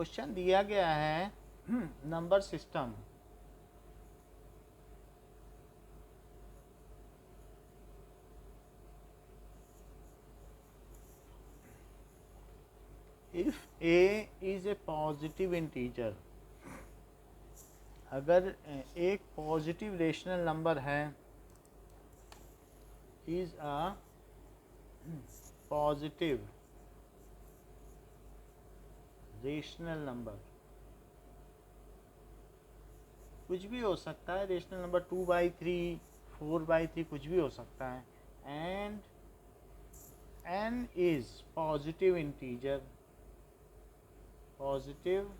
Question दिया गया है number system. If A is a positive integer, अगर एक पॉजिटिव रेशनल नंबर है, is a positive rational number, कुछ भी हो सकता है, रेशनल नंबर 2/3, 4/3 कुछ भी हो सकता है, and n is positive integer, positive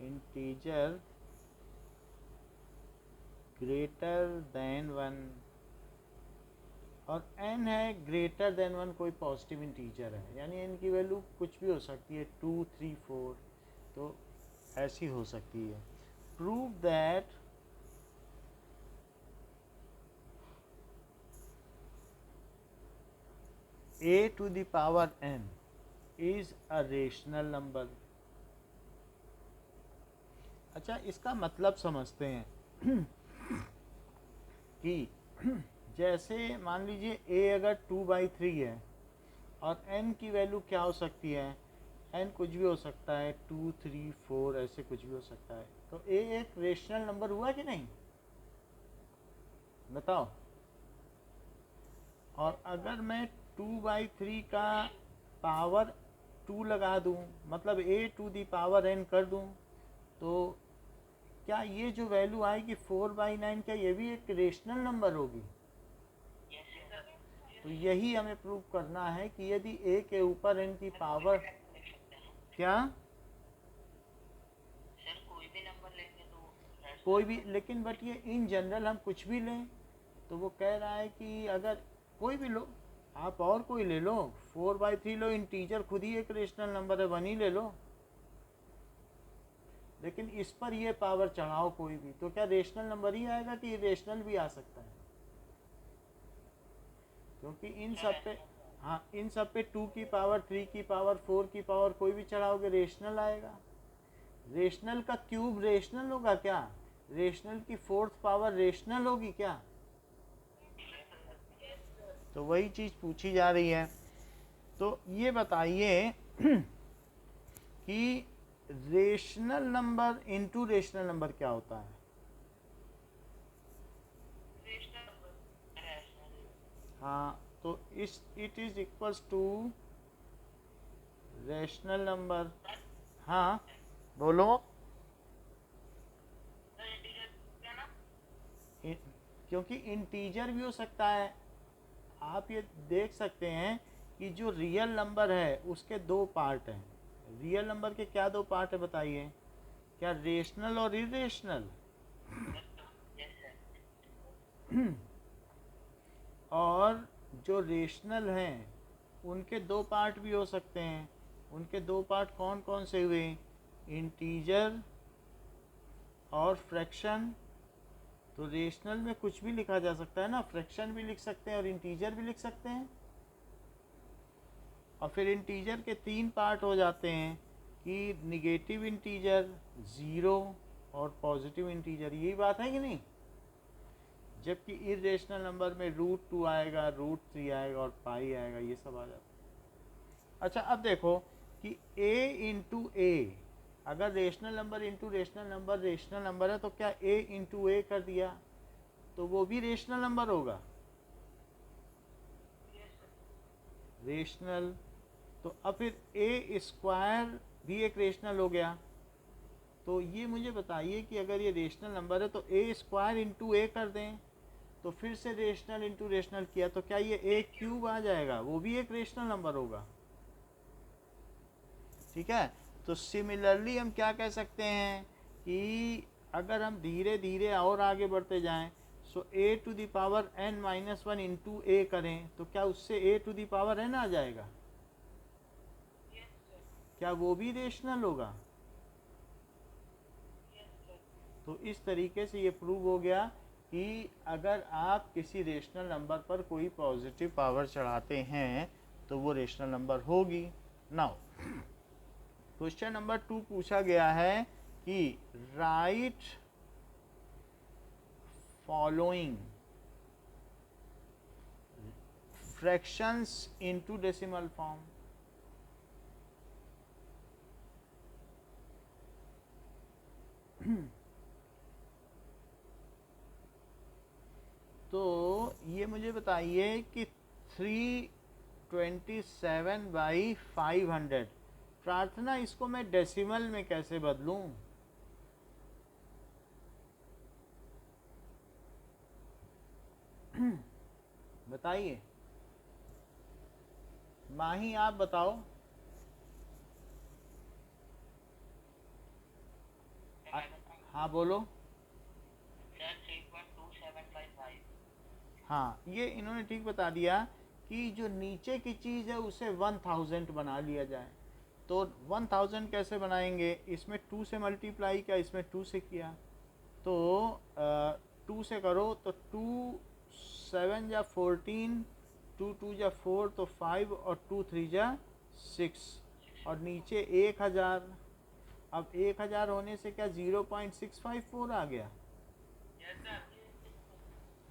integer greater than 1, और n है greater than 1 कोई पॉजिटिव इंटीजर है, यानी n की वैल्यू कुछ भी हो सकती है, 2, 3, 4, तो ऐसी हो सकती है। Prove that a to the power n is a rational number। अच्छा, इसका मतलब समझते हैं कि जैसे मान लीजिए a अगर 2/3 है और n की वैल्यू क्या हो सकती है, n कुछ भी हो सकता है, 2, 3, 4 ऐसे कुछ भी हो सकता है, तो a एक रेशनल नंबर हुआ कि नहीं, बताओ। और अगर मैं 2/3 का पावर 2 लगा दूं, मतलब a to the power n कर दूं, तो क्या ये जो वैल्यू आएगी 4/9, क्या ये भी एक रेशनल नंबर होगी? तो यही हमें प्रूव करना है कि यदि a के ऊपर n की पावर, क्या कोई भी, लेकिन बट ये इन जनरल हम कुछ भी लें, तो वो कह रहा है कि अगर कोई भी लो, आप और कोई ले लो, 4/3 लो, इंटीजर खुद ही एक रेशनल नंबर है, 1 ही ले लो, लेकिन इस पर ये पावर चढ़ाओ कोई भी, तो क्या रेशनल नंबर ही आएगा कि रेशनल भी आ सकता है? क्योंकि इन सब पे, हाँ, इन सब पे 2 की पावर, 3 की पावर, 4 की पावर कोई भी चढ़ाओगे रेशनल आएगा। रेशनल का क्यूब रेशनल होगा क्या? रेशनल की 4th पावर रेशनल होगी क्या? तो वही चीज पूछी जा रही है। तो ये बताइए कि rational number into rational number क्या होता है? हाँ, तो इस it is equals to rational number. हाँ, बोलो। क्योंकि इंटीजर भी हो सकता है। आप ये देख सकते हैं कि जो रियल नंबर है उसके 2 पार्ट हैं। रियल नंबर के क्या 2 पार्ट है बताइए? क्या रेशनल और इरेशनल? और जो रेशनल हैं उनके 2 पार्ट भी हो सकते हैं। उनके 2 पार्ट कौन कौन से हुए? इंटीजर और फ्रैक्शन। तो रेशनल में कुछ भी लिखा जा सकता है ना, फ्रैक्शन भी लिख सकते हैं और इंटीजर भी लिख सकते हैं। और फिर इंटीजर के 3 पार्ट हो जाते हैं कि निगेटिव इंटीजर, 0 और पॉजिटिव इंटीजर, यही बात है कि नहीं? जबकि इरेशनल नंबर में √2 आएगा, √3 आएगा और पाई आएगा, ये सब आ जाता है। अच्छा, अब देखो कि a इंटू ए, अगर rational number into rational number है, तो क्या a इंटू ए कर दिया तो वो भी रेशनल नंबर होगा? रेशनल। तो अब फिर a स्क्वायर भी एक रेशनल हो गया। तो ये मुझे बताइए कि अगर ये रेशनल नंबर है तो a स्क्वायर इंटू ए कर दें, तो फिर से रेशनल इंटू रेशनल किया तो क्या ये a क्यूब आ जाएगा? वो भी एक रेशनल नंबर होगा। ठीक है, तो सिमिलरली हम क्या कह सकते हैं कि अगर हम धीरे धीरे और आगे बढ़ते जाएं, so a to the power n-1 into a करें, तो क्या उससे a to the power n आ जाएगा? क्या वो भी रेशनल होगा? तो इस तरीके से ये प्रूव हो गया कि अगर आप किसी रेशनल नंबर पर कोई पॉजिटिव पावर चढ़ाते हैं तो वो रेशनल नंबर होगी। नाउ क्वेश्चन नंबर 2 पूछा गया है कि right following fractions into decimal form. तो ये मुझे बताइए कि 327/500, प्रार्थना इसको मैं डेसिमल में कैसे बदलूं? बताइए, माही आप बताओ। हाँ बोलो। हाँ, ये इन्होंने ठीक बता दिया कि जो नीचे की चीज़ है उसे 1000 बना लिया जाए। तो 1000 कैसे बनाएंगे? इसमें 2 से मल्टीप्लाई किया, इसमें 2 से किया, तो 2 से करो तो 2 7 जा 14, 2 2 जा 4 तो 5 और 2 3 जा 6 और नीचे 1000। अब 1000 होने से क्या 0.654 आ गया?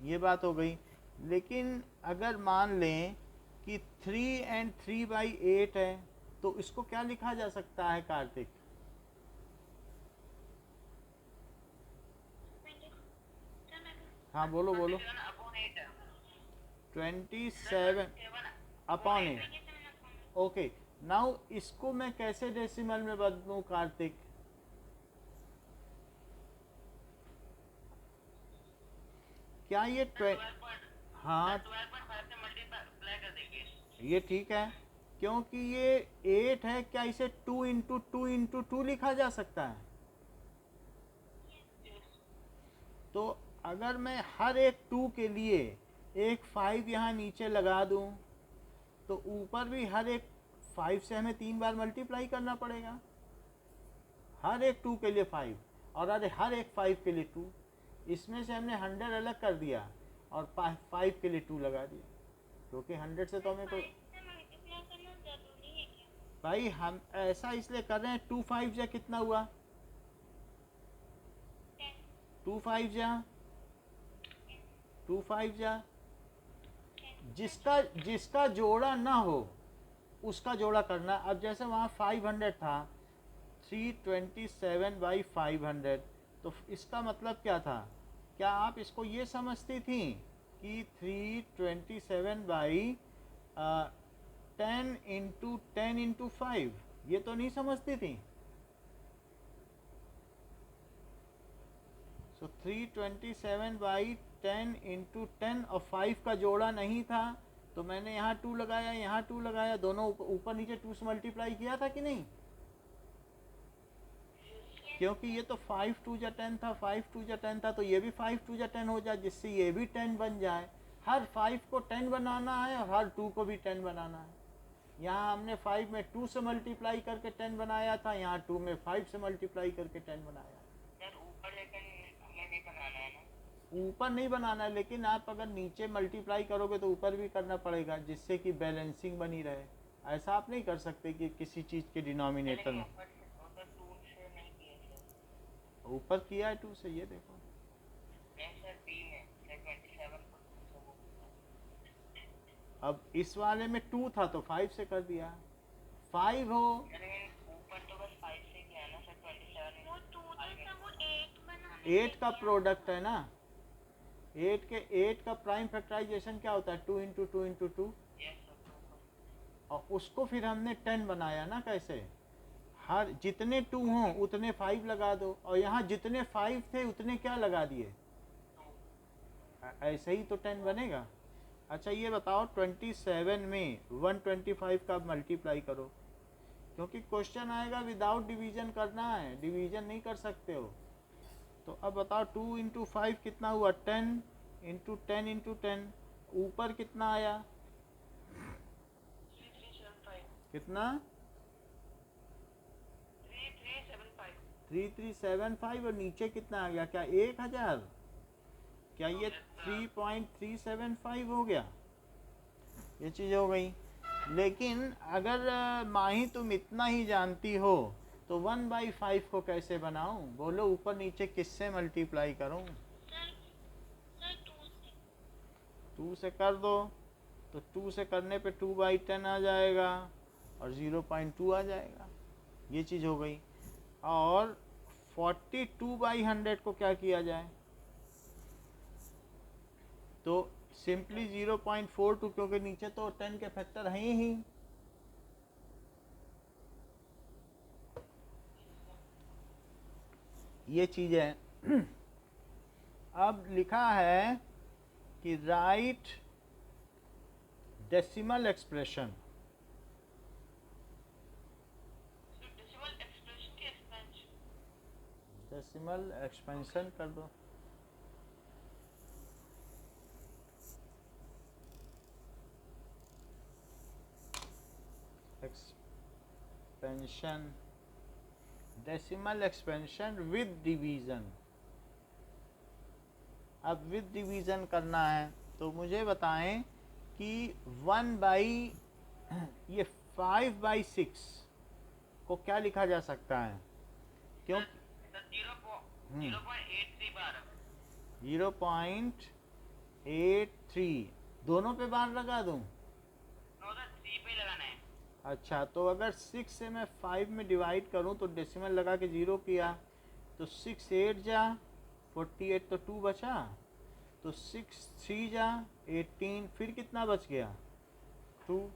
ये बात हो गई। लेकिन अगर मान लें कि 3 and 3/8 है तो इसको क्या लिखा जा सकता है कार्तिक? हाँ बोलो बोलो। 27/8। ओके, नाउ इसको मैं कैसे डेसिमल में बदलूं कार्तिक? क्या ये हाँ ये ठीक है, क्योंकि ये 8 है, क्या इसे 2 इंटू 2 इंटू 2 लिखा जा सकता है? तो अगर मैं हर एक 2 के लिए एक 5 यहाँ नीचे लगा दूं तो ऊपर भी हर एक 5 से हमें 3 बार मल्टीप्लाई करना पड़ेगा। हर एक 2 के लिए 5 और हर एक 5 के लिए 2। इसमें से हमने 100 अलग कर दिया और 5 के लिए 2 लगा दिया, क्योंकि 100 से तो हमें कोई भाई हम ऐसा इसलिए कर रहे हैं। 2 5 जा कितना हुआ? 2 5 जा 2 5 जा जिसका जोड़ा ना हो उसका जोड़ा करना। अब जैसे वहाँ 500 था, 327/500, तो इसका मतलब क्या था? क्या आप इसको ये समझती थी कि 327/10 इंटू 10 इंटू 5? ये तो नहीं समझती थी। सो 327/10 इंटू 10 और 5 का जोड़ा नहीं था, तो मैंने यहाँ 2 लगाया, यहाँ 2 लगाया, दोनों ऊपर नीचे 2 से मल्टीप्लाई किया था कि नहीं? क्योंकि ये तो 5 2 जा 10 था, 5 2 जा 10 था, तो ये भी 5 2 जा 10 हो जाए, जिससे ये भी 10 बन जाए। हर 5 को 10 बनाना है और हर 2 को भी 10 बनाना है। यहाँ हमने 5 में 2 से मल्टीप्लाई करके 10 बनाया था, यहाँ 2 में 5 से मल्टीप्लाई करके 10 बनाया। ऊपर नहीं बनाना है, लेकिन आप अगर नीचे मल्टीप्लाई करोगे तो ऊपर भी करना पड़ेगा, जिससे कि बैलेंसिंग बनी रहे। ऐसा आप नहीं कर सकते कि किसी चीज़ के डिनोमिनेटर में ऊपर किया है 2 से। ये देखो अब इस वाले में 2 था तो 5 से कर दिया। 5 हो ऊपर तो बस 5 से किया ना सर, 27 वो 2 था, वो 8 का प्रोडक्ट है ना। 8 का प्राइम फैक्टराइजेशन क्या होता है? 2 इंटू 2 इंटू 2। और उसको फिर हमने 10 बनाया ना। कैसे? हर जितने 2 हों उतने 5 लगा दो, और यहाँ जितने 5 थे उतने क्या लगा दिए? ऐसे ही तो 10 बनेगा। अच्छा ये बताओ 27 में 125 का मल्टीप्लाई करो, क्योंकि क्वेश्चन आएगा विदाउट डिवीजन करना है, डिवीजन नहीं कर सकते हो। तो अब बताओ 2 इंटू 5 कितना हुआ? 10 इंटू 10 इंटू 10। ऊपर कितना आया? कितना? 3375। और नीचे कितना आ गया? क्या 1000? क्या ये 3.375 हो गया? ये चीज़ हो गई। लेकिन अगर माही तुम इतना ही जानती हो तो 1/5 को कैसे बनाऊं? बोलो ऊपर नीचे किससे मल्टीप्लाई करूं? सर 2 से कर दो, तो 2 से करने पे 2/10 आ जाएगा और 0.2 आ जाएगा। ये चीज़ हो गई। और 42/100 को क्या किया जाए? तो सिंपली 0.42, क्योंकि नीचे तो 10 के फैक्टर हैं ही। ये चीज़ है। अब लिखा है कि right decimal expression. Decimal expansion कर दो। Expansion, decimal expansion with division. अब विद डिवीज़न करना है तो मुझे बताएं कि ये 5/6 को क्या लिखा जा सकता है? क्यों? 0.83 दोनों पे बार लगा दूं? अच्छा, तो अगर 6 से मैं 5 में डिवाइड करूं तो डेसिमल लगा के 0 किया, तो 6 8 जा 48, तो 2 बचा, तो 6 3 जा 18, फिर कितना बच गया? 2।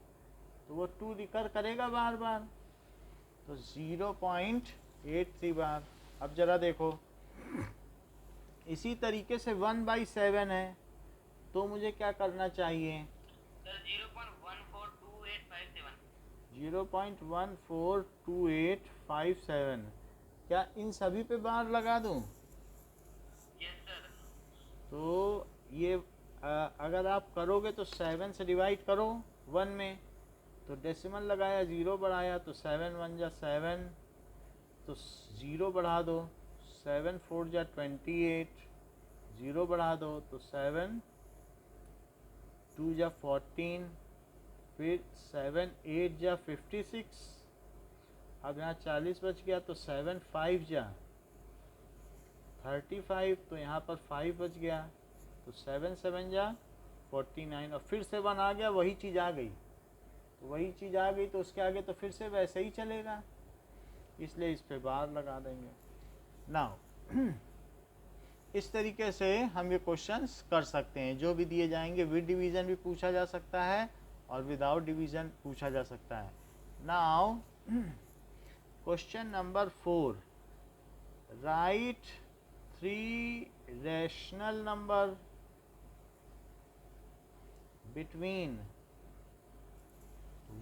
तो वो 2 रिकर करेगा बार बार, तो 0.83 बार। अब जरा देखो, इसी तरीके से 1/7 है, तो मुझे क्या करना चाहिए? 0.142857। क्या इन सभी पे बार लगा दूं? तो ये अगर आप करोगे तो 7 से डिवाइड करो 1 में, तो डेसिमल लगाया 0 बढ़ाया, तो 7 1 जा 7, तो 0 बढ़ा दो, 7 4 जा 28, 0 बढ़ा दो तो 7 2 जा 14, फिर 7 8 जा 56। अब यहाँ 40 बच गया, तो 7 5 जा 35, तो यहाँ पर 5 बच गया, तो 7 7 जा 49, और फिर से 1 आ गया, वही चीज़ आ गई। तो वही चीज़ आ गई तो उसके आगे तो फिर से वैसे ही चलेगा, इसलिए इस पे बार लगा देंगे। नाउ इस तरीके से हम ये क्वेश्चंस कर सकते हैं। जो भी दिए जाएंगे, विद डिवीज़न भी पूछा जा सकता है और विदाउट डिवीज़न पूछा जा सकता है। Now question number 4, right 3 rational number between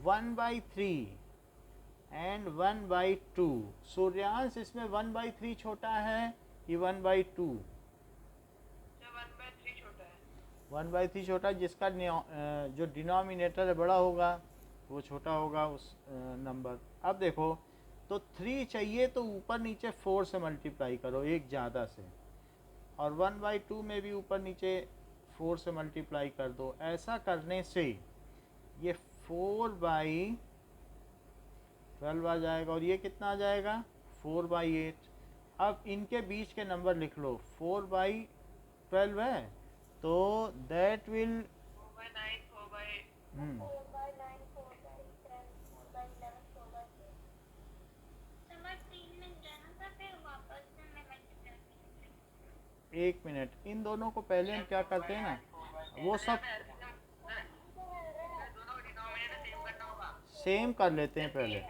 1/3 and 1/2। Suryansh, इसमें 1/3 छोटा है कि 1/2? 1/3 छोटा, जिसका जो डिनोमिनेटर है बड़ा होगा वो छोटा होगा उस नंबर। अब देखो, तो 3 चाहिए तो ऊपर नीचे 4 से मल्टीप्लाई करो, एक ज़्यादा से, और 1/2 में भी ऊपर नीचे 4 से मल्टीप्लाई कर दो। ऐसा करने से ये 4/12 आ जाएगा, और ये कितना आ जाएगा? 4/8। अब इनके बीच के नंबर लिख लो, 4/12 है, तो दैट विल एक मिनट, इन दोनों को पहले हम क्या करते हैं ना, वो सब सेम कर लेते हैं पहले।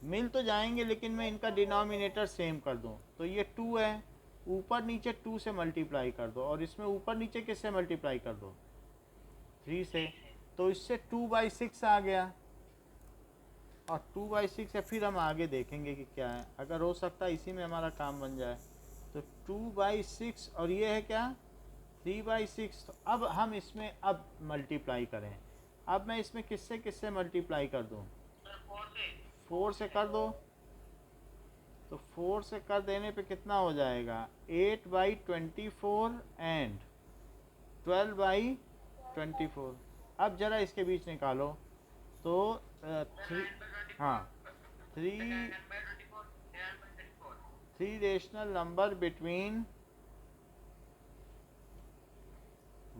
मिल तो जाएंगे, लेकिन मैं इनका डिनोमिनेटर सेम कर दूं, तो ये 2 है, ऊपर नीचे 2 से मल्टीप्लाई कर दो, और इसमें ऊपर नीचे किससे मल्टीप्लाई कर दो? 3 से। तो इससे 2/6 आ गया, और 2/6 है। फिर हम आगे देखेंगे कि क्या है, अगर हो सकता है इसी में हमारा काम बन जाए। तो 2/6, और ये है क्या? 3/6। तो अब हम इसमें अब मल्टीप्लाई करें। अब मैं इसमें किससे किससे मल्टीप्लाई कर दूं? 4 से कर दो, तो 4 से कर देने पे कितना हो जाएगा? 8/24 एंड 12/24। अब जरा इसके बीच निकालो, तो थ्री, हाँ, three rational number between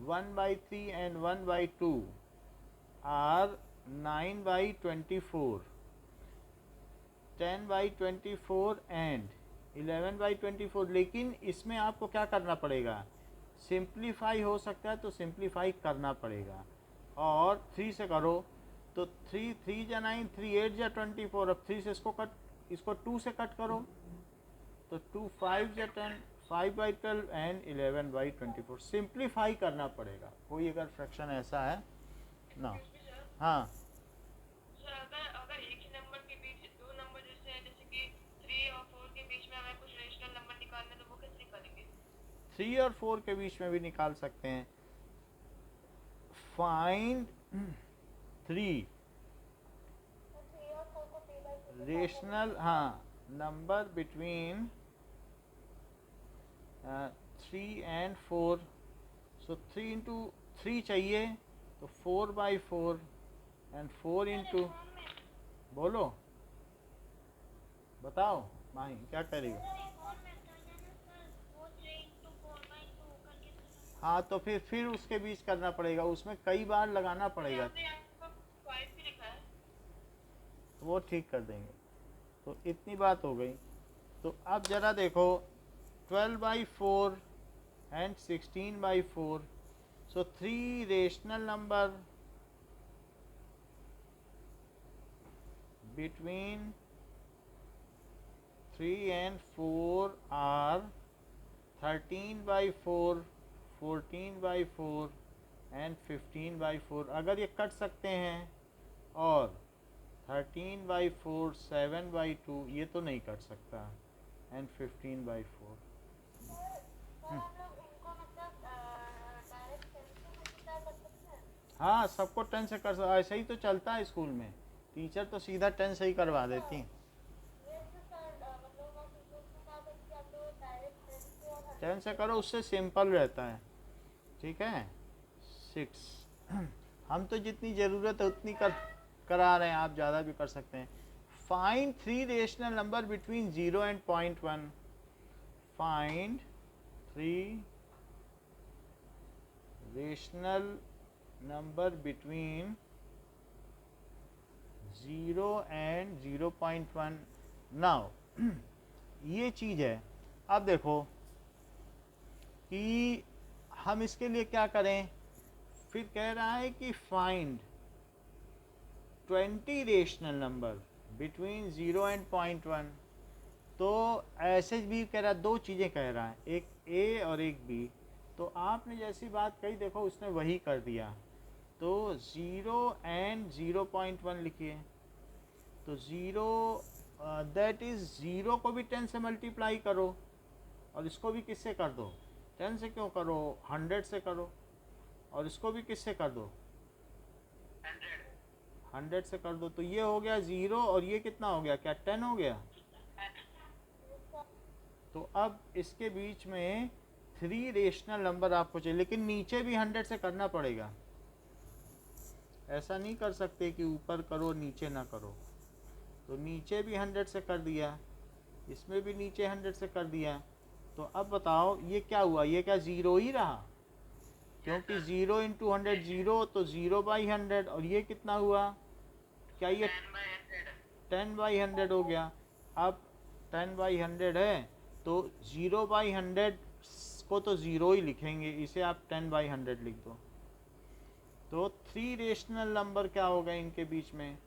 1/3 and 1/2 are 9/24, 10/24 and 11/24। लेकिन इसमें आपको क्या करना पड़ेगा, सिंप्लीफाई हो सकता है तो सिंप्लीफाई करना पड़ेगा। और 3 से करो तो 3 जा 9, 3 8 जा 24। अब 3 से इसको 2 से कट करो तो 2 5 जा 10, 5/12 एंड 11/24। सिंप्लीफाई करना पड़ेगा। कोई अगर फ्रैक्शन ऐसा है ना, हाँ सर अगर एक ही नंबर के बीच दो नंबर जैसे हैं, जैसे कि 3 और 4 के बीच में हमें कुछ रेशनल नंबर निकालना है तो वो कैसे निकालेंगे? 3 और 4 के बीच में भी निकाल सकते हैं। फाइंड 3 रेशनल, हाँ, number between 3 and 4। So 3 into 3 चाहिए तो 4/4 एंड 4 into, बोलो बताओ माही क्या कह रही हो। हाँ तो फिर उसके बीच करना पड़ेगा, उसमें कई बार लगाना पड़ेगा, तो वो ठीक कर देंगे। तो इतनी बात हो गई। तो अब जरा देखो 12/4 and 16/4। So 3 rational number between 3 and 4 are 13/4, 14/4 and 15/4। अगर ये कट सकते हैं, और 13/4 7/2 ये तो नहीं कट सकता, एंड 15/4। हाँ सबको 10 से कर सकते, ऐसे ही तो चलता है स्कूल में, टीचर तो सीधा 10 से ही करवा देती। 10 से करो, उससे सिंपल रहता है। ठीक है 6। हम तो जितनी ज़रूरत है उतनी करा रहे हैं, आप ज़्यादा भी कर सकते हैं। Find 3 rational number between 0 and 0.1। Find 3 rational number between 0 and 0.1। Now ये चीज़ है। अब देखो कि हम इसके लिए क्या करें, फिर कह रहा है कि find 20 rational number between 0 and 0.1। तो ऐसे भी कह रहा है, दो चीज़ें कह रहा है, एक ए और एक बी। तो आपने जैसी बात कही, देखो उसने वही कर दिया। तो 0 and 0.1 लिखिए। तो 0 दैट इज़ 0 को भी 10 से मल्टीप्लाई करो, और इसको भी किससे कर दो, 10 से क्यों करो, 100 से करो। और इसको भी किससे कर दो, 100 से कर दो। तो ये हो गया 0, और ये कितना हो गया, क्या 10 हो गया। तो अब इसके बीच में 3 रेशनल नंबर आपको चाहिए, लेकिन नीचे भी 100 से करना पड़ेगा। ऐसा नहीं कर सकते कि ऊपर करो नीचे ना करो। तो नीचे भी 100 से कर दिया, इसमें भी नीचे 100 से कर दिया। तो अब बताओ ये क्या हुआ, ये क्या 0 ही रहा, क्योंकि 0 into 100 0, तो 0/100। और ये कितना हुआ, क्या ये 10/100 हो गया। अब 10/100 है तो 0/100 को तो 0 ही लिखेंगे, इसे आप 10/100 लिख दो। तो 3 रेशनल नंबर क्या होगा इनके बीच में,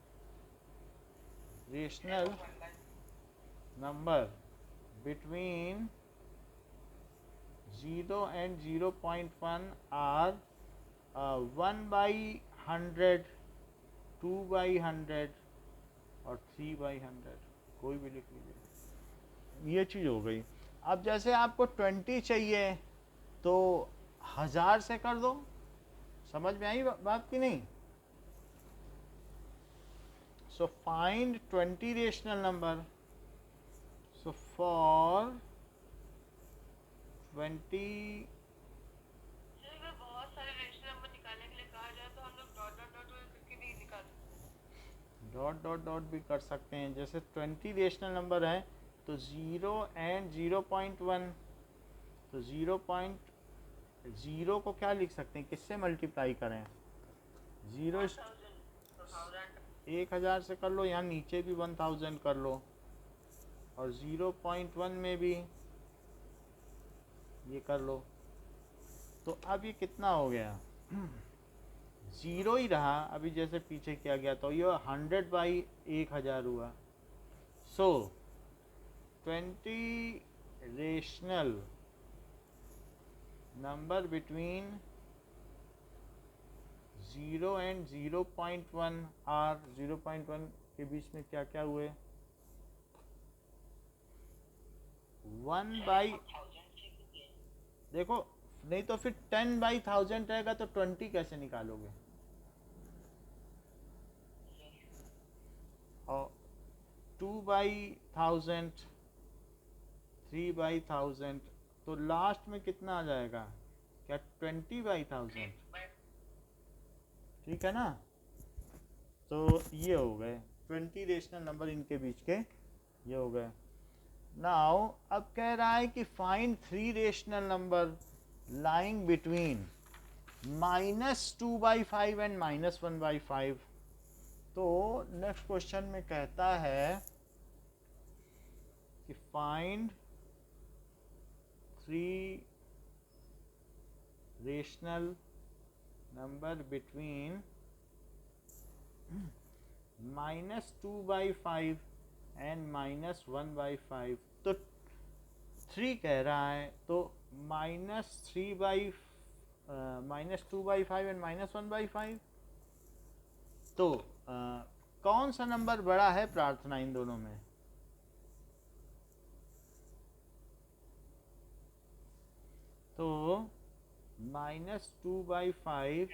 rational number between 0 and 0.1 are 1/100, 2/100 और 3/100। कोई भी लिख लीजिए। ये चीज़ हो गई। अब जैसे आपको 20 चाहिए तो 1000 से कर दो। समझ में आई बात की नहीं। So find 20 rational number. So for 20, बहुत सारे रेशनल नंबर निकालने के लिए कहा जाए तो हम लोग डॉट डॉट डॉट करके भी निकाल सकते हैं। डॉट डॉट डॉट भी कर सकते हैं। जैसे 20 रेशनल नंबर है तो 0 एंड 0.1, तो 0.0 को क्या लिख सकते हैं, किससे मल्टीप्लाई करें? 1000 से कर लो, यहाँ नीचे भी 1000 कर लो, और 0.1 में भी ये कर लो। तो अब ये कितना हो गया? 0 ही रहा अभी, जैसे पीछे किया गया, तो ये 100/1000 हुआ। So 20 rational number between 0 and 0.1 are 0.1 के बीच में क्या क्या हुए? 1/, देखो नहीं तो फिर 10/1000 रहेगा तो 20 कैसे निकालोगे? और 2/1000, 3/1000, तो लास्ट में कितना आ जाएगा? क्या 20/1000? ठीक है ना? तो ये हो गए 20 रेशनल नंबर, इनके बीच के ये हो गए। नाउ अब कह रहा है कि find 3 rational number lying between -2/5 and -1/5। तो नेक्स्ट क्वेश्चन में कहता है कि find 3 rational number between -2/5 and -1/5। तो 3 कह रहा है, तो -2/5 एंड -1/5। तो कौन सा नंबर बड़ा है प्रार्थना इन दोनों में? तो -2/5,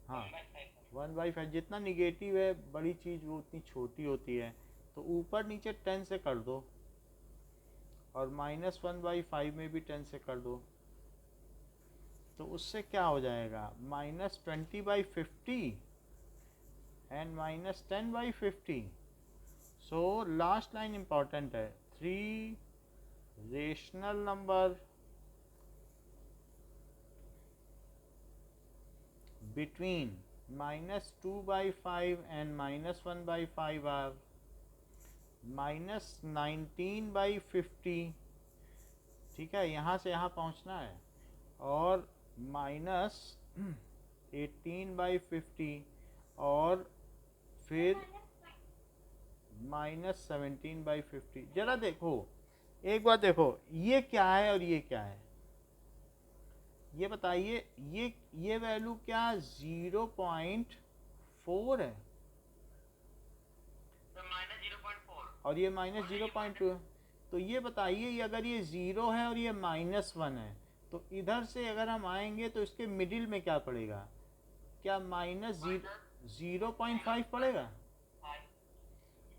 हाँ 1/5, जितना निगेटिव है बड़ी चीज़ वो उतनी छोटी होती है, तो ऊपर नीचे 10 से कर दो, और -1/5 में भी 10 से कर दो, तो उससे क्या हो जाएगा? -20/50 and -10/50। So last line important है। 3 rational number between -2/5 and -1/5 are -19/50, ठीक है, यहाँ से यहाँ पहुँचना है, और -18/50, और फिर -17/50। जरा देखो, एक बार देखो, ये क्या है और ये क्या है, ये बताइए। ये वैल्यू क्या 0.4 है, तो -0.4, और ये -0.2 है। तो ये बताइए, अगर ये 0 है और ये -1 है, तो इधर से अगर हम आएंगे तो इसके मिडिल में क्या पड़ेगा? क्या -0.5 पड़ेगा?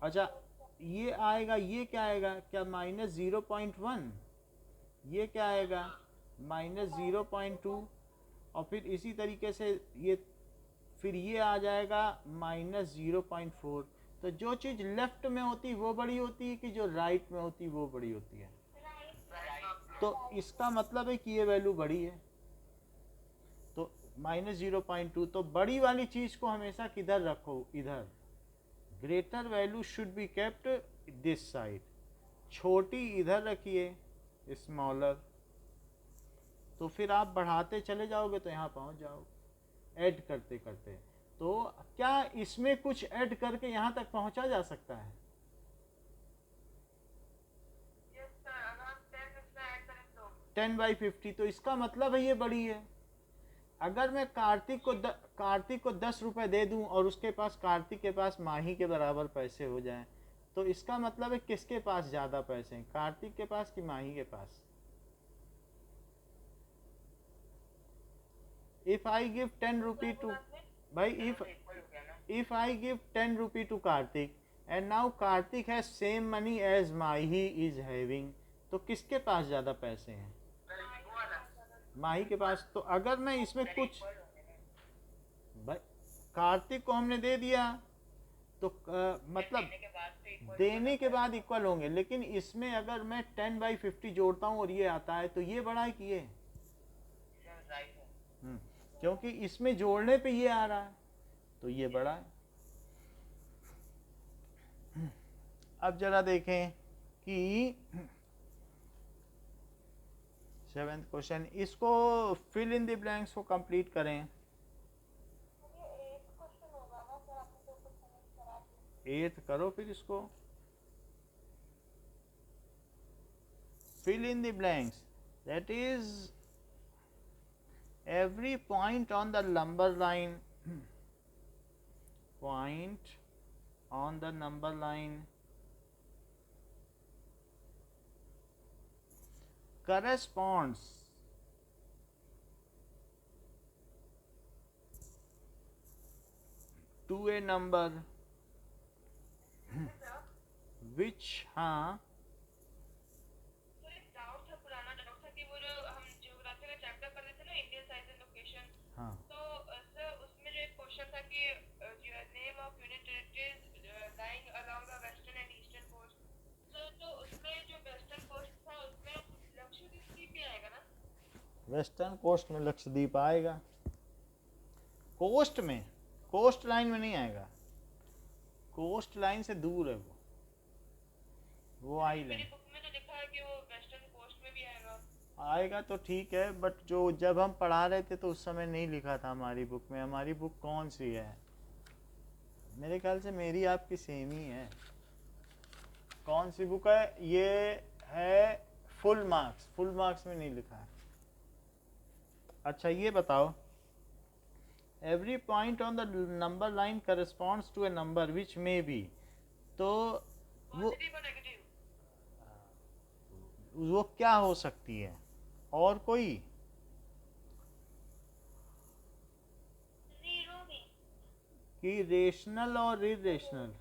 अच्छा, ये आएगा, ये क्या आएगा? क्या -0.1? ये क्या आएगा? -0.2, और फिर इसी तरीके से ये, फिर ये आ जाएगा -0.4। तो जो चीज़ लेफ्ट में होती वो बड़ी होती है कि जो राइट में होती वो बड़ी होती है? तो इसका मतलब है कि ये वैल्यू बड़ी है, तो -0.2। तो बड़ी वाली चीज़ को हमेशा किधर रखो? इधर। Greater value should be kept this side, छोटी इधर रखिए, स्मॉलर। तो फिर आप बढ़ाते चले जाओगे तो यहाँ पहुँच जाओगे, ऐड करते करते। तो क्या इसमें कुछ ऐड करके यहाँ तक पहुँचा जा सकता है? यस सर, अगर हम 10 इसमें ऐड करें तो 10/50, तो इसका मतलब है ये बड़ी है। अगर मैं कार्तिक को 10 रुपये दे दूं और उसके पास, कार्तिक के पास माही के बराबर पैसे हो जाएं, तो इसका मतलब है किसके पास ज़्यादा पैसे हैं, कार्तिक के पास कि माही के पास? If I give 10 rupee to, भाई, if I give 10 rupee to Karthik and now Karthik has same money as Mahi is having, तो किसके पास ज़्यादा पैसे हैं? माही के पास। तो अगर मैं इसमें कुछ, भाई कार्तिक को हमने दे दिया तो मतलब देने के बाद तो equal देने के बाद इक्वल होंगे, लेकिन इसमें अगर मैं 10/50 जोड़ता हूँ और ये आता है तो ये बड़ा है कि ये? राइट है। क्योंकि इसमें जोड़ने पे ये आ रहा है तो ये बड़ा है। अब जरा देखें कि 7th क्वेश्चन, इसको फिल इन द ब्लैंक्स को कंप्लीट करें। 8th करो फिर इसको, fill in the blanks, that is every point on the number line point on the number line corresponds to a number which हाँ तो एक डाउट था, पुराना डाउट था कि वो जो हम ज्योग्राफी का चैप्टर कर रहे थे ना, इंडियन साइज एंड लोकेशन, हाँ तो सर उसमें जो एक क्वेश्चन था कि name of union territories lying along the western and eastern coast, तो उसमें जो वेस्टर्न कोस्ट था उसमें लक्षद्वीप भी आएगा ना? वेस्टर्न कोस्ट में लक्षद्वीप आएगा, कोस्ट में, कोस्ट लाइन में नहीं आएगा, कोस्ट लाइन से दूर है वो मेरी आइलैंड बुक में तो लिखा है कि वो वेस्टर्न कोस्ट में भी आएगा। आएगा तो ठीक है, बट जो जब हम पढ़ा रहे थे तो उस समय नहीं लिखा था हमारी बुक में। हमारी बुक कौन सी है? मेरे ख्याल से मेरी आपकी सेम ही है। कौन सी बुक है? ये है फुल मार्क्स, फुल मार्क्स में नहीं लिखा है। अच्छा ये बताओ, every point on the number line corresponds to a number which may be, तो वो पॉजिटिव और नेगेटिव? वो क्या हो सकती है? और कोई? जीरो भी। कि रेशनल और इरेशनल?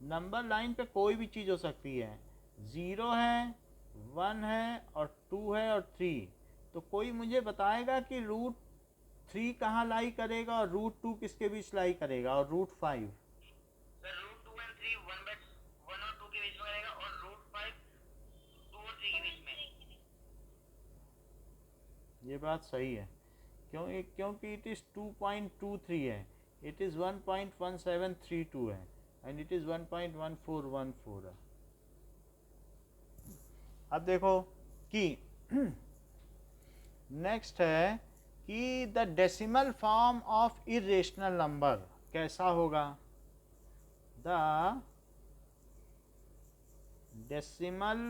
नंबर लाइन पे कोई भी चीज़ हो सकती है, 0 है, 1 है और 2 है और 3। तो कोई मुझे बताएगा कि √3 कहाँ लाई करेगा और √2 किसके बीच लाई करेगा, और √5? सर √2 और 3 1 और 2 के बीच में रहेगा, और √5 2 और 3 के बीच में। ये बात सही है, क्योंकि इट इज़ 2.23 है, इट इज़ 1.1732 है एंड इट इज़ 1.1414 है। अब देखो कि नेक्स्ट है कि the decimal form of irrational number कैसा होगा? The decimal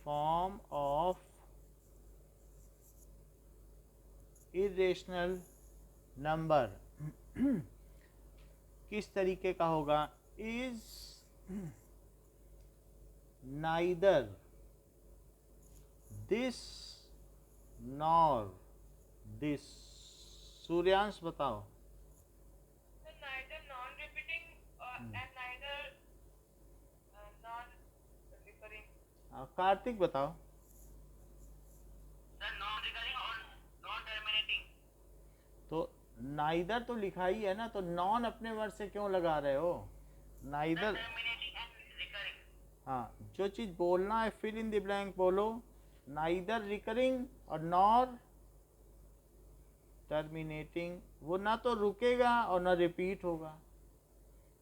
form of irrational number किस तरीके का होगा? Is neither this nor this. Suryansh बताओ। Sir neither non repeating and neither non recurring. Kartik बताओ। सर नॉन रिकरिंग और नॉन टर्मिनेटिंग। तो नाइदर तो लिखा ही है ना, तो नॉन अपने वर्ड से क्यों लगा रहे हो? Neither, terminating and recurring. हाँ जो चीज़ बोलना है फिल इन द ब्लैंक बोलो, नाइदर रिकरिंग और नॉर टर्मिनेटिंग। वो ना तो रुकेगा और ना रिपीट होगा,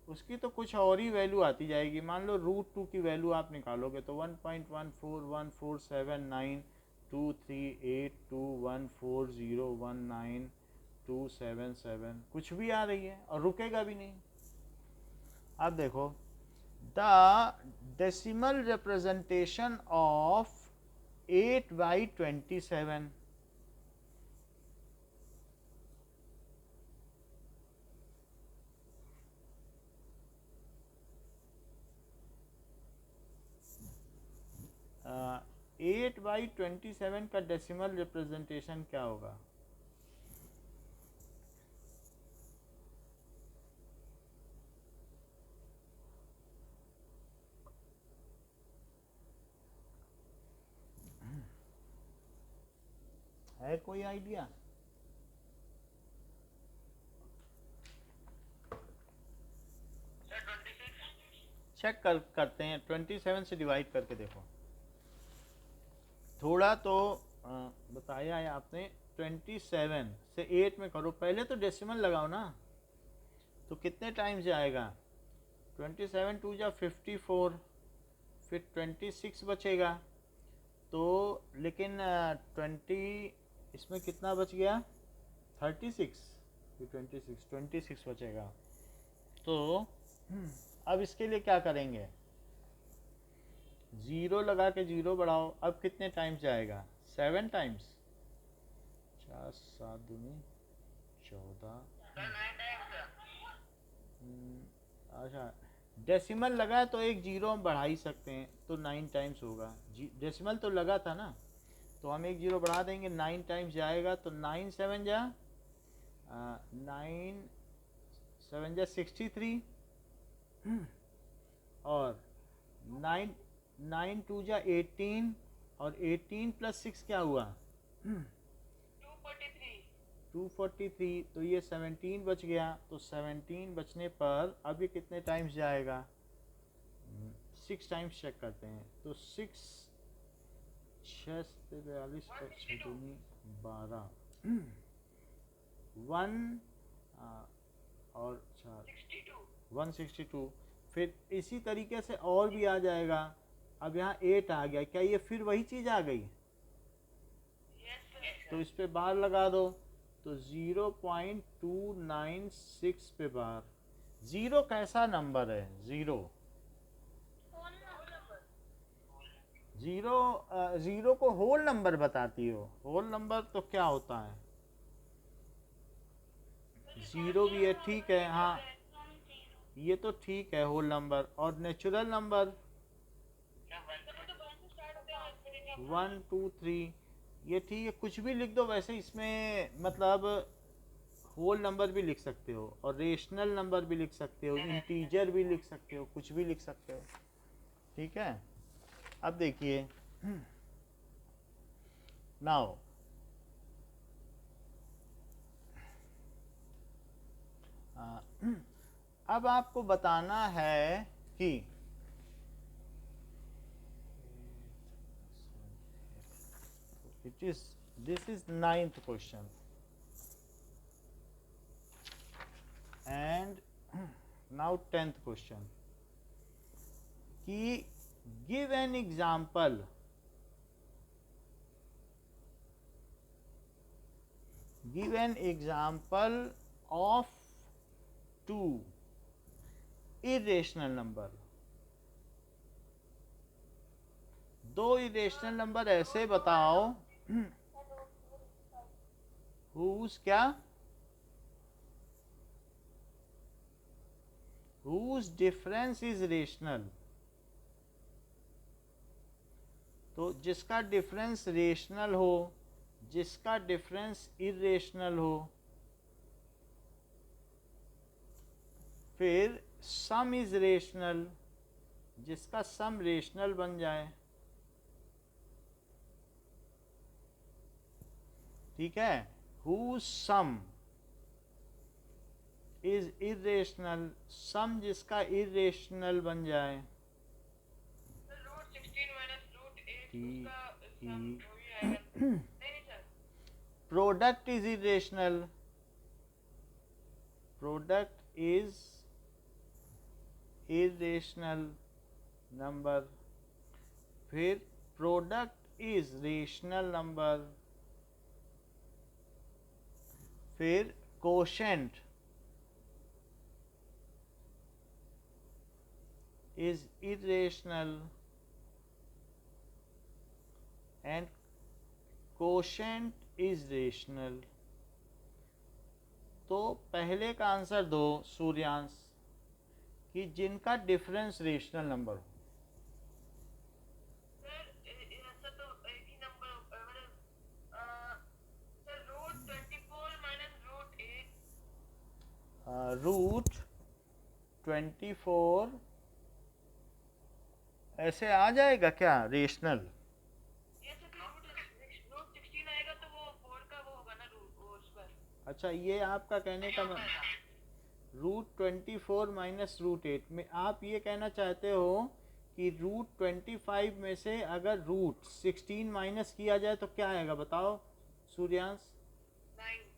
उसकी तो कुछ और ही वैल्यू आती जाएगी। मान लो √2 की वैल्यू आप निकालोगे तो 1.141419238214019277 कुछ भी आ रही है और रुकेगा भी नहीं। अब देखो, the decimal representation of 8/27, uh, 8/27 का डेसिमल रिप्रेजेंटेशन क्या होगा? है कोई आइडिया? चेक करते हैं, 27 से डिवाइड करके देखो। थोड़ा तो बताया है आपने, 27 से 8 में करो, पहले तो डेसिमल लगाओ ना, तो कितने टाइम्स जाएगा? 27 टू जा 54, फिर 26 बचेगा, तो लेकिन 20 इसमें कितना बच गया? 36, फिर 26 बचेगा। तो अब इसके लिए क्या करेंगे? 0 लगा के 0 बढ़ाओ, अब कितने टाइम्स जाएगा? 7 टाइम्स, 4 7 दूनी 14। अच्छा, डेसिमल लगा तो एक 0 हम बढ़ा ही सकते हैं, तो 9 टाइम्स होगा। डेसिमल तो लगा था ना, तो हम एक 0 बढ़ा देंगे, 9 टाइम्स जाएगा, तो 9 7 जा 9 7 जा 63, और 9 2 जा 18, और 18 प्लस 6 क्या हुआ? 243, तो ये 17 बच गया। तो 17 बचने पर अब ये कितने टाइम्स जाएगा? 6 टाइम्स चेक करते हैं, तो 6 6 से 42 और 6 दूनी 12, 1 और 4 162। फिर इसी तरीके से और भी आ जाएगा। अब यहाँ 8 आ गया, क्या ये फिर वही चीज़ आ गई? तो इस पे बार लगा दो, तो 0.296 पे बार। ज़ीरो कैसा नंबर है? ज़ीरो को होल नंबर बताती हो। होल नंबर तो क्या होता है? 0 भी है, ठीक है, हाँ ये तो ठीक है होल नंबर। और नेचुरल नंबर 1 2 3, ये ठीक है, कुछ भी लिख दो। वैसे इसमें मतलब होल नंबर भी लिख सकते हो, और रेशनल नंबर भी लिख सकते हो, इंटीजर भी लिख सकते हो, कुछ भी लिख सकते हो, ठीक है। अब देखिए, नाउ अब आपको बताना है कि this is 9th question, and now 10th question, कि give an example of two irrational number। दो इरेशनल नंबर ऐसे बताओ whose क्या whose difference is rational। तो जिसका डिफरेंस रेशनल हो, जिसका डिफरेंस इरेशनल हो, फिर सम इज रेशनल, जिसका सम रेशनल बन जाए, ठीक है। whose sum is irrational, सम जिसका इरेशनल बन जाए, product is irrational, product is irrational number, फिर प्रोडक्ट इज रेशनल नंबर, फिर quotient is irrational and quotient is rational. तो पहले का आंसर दो सूर्यांश, कि जिनका डिफरेंस रेशनल नंबर हो। रूट 24 ऐसे आ जाएगा क्या रेशनल? अच्छा, ये आपका कहने का √24 माइनस √8 में आप ये कहना चाहते हो कि √25 में से अगर √16 माइनस किया जाए तो क्या आएगा बताओ सूर्यांश? 9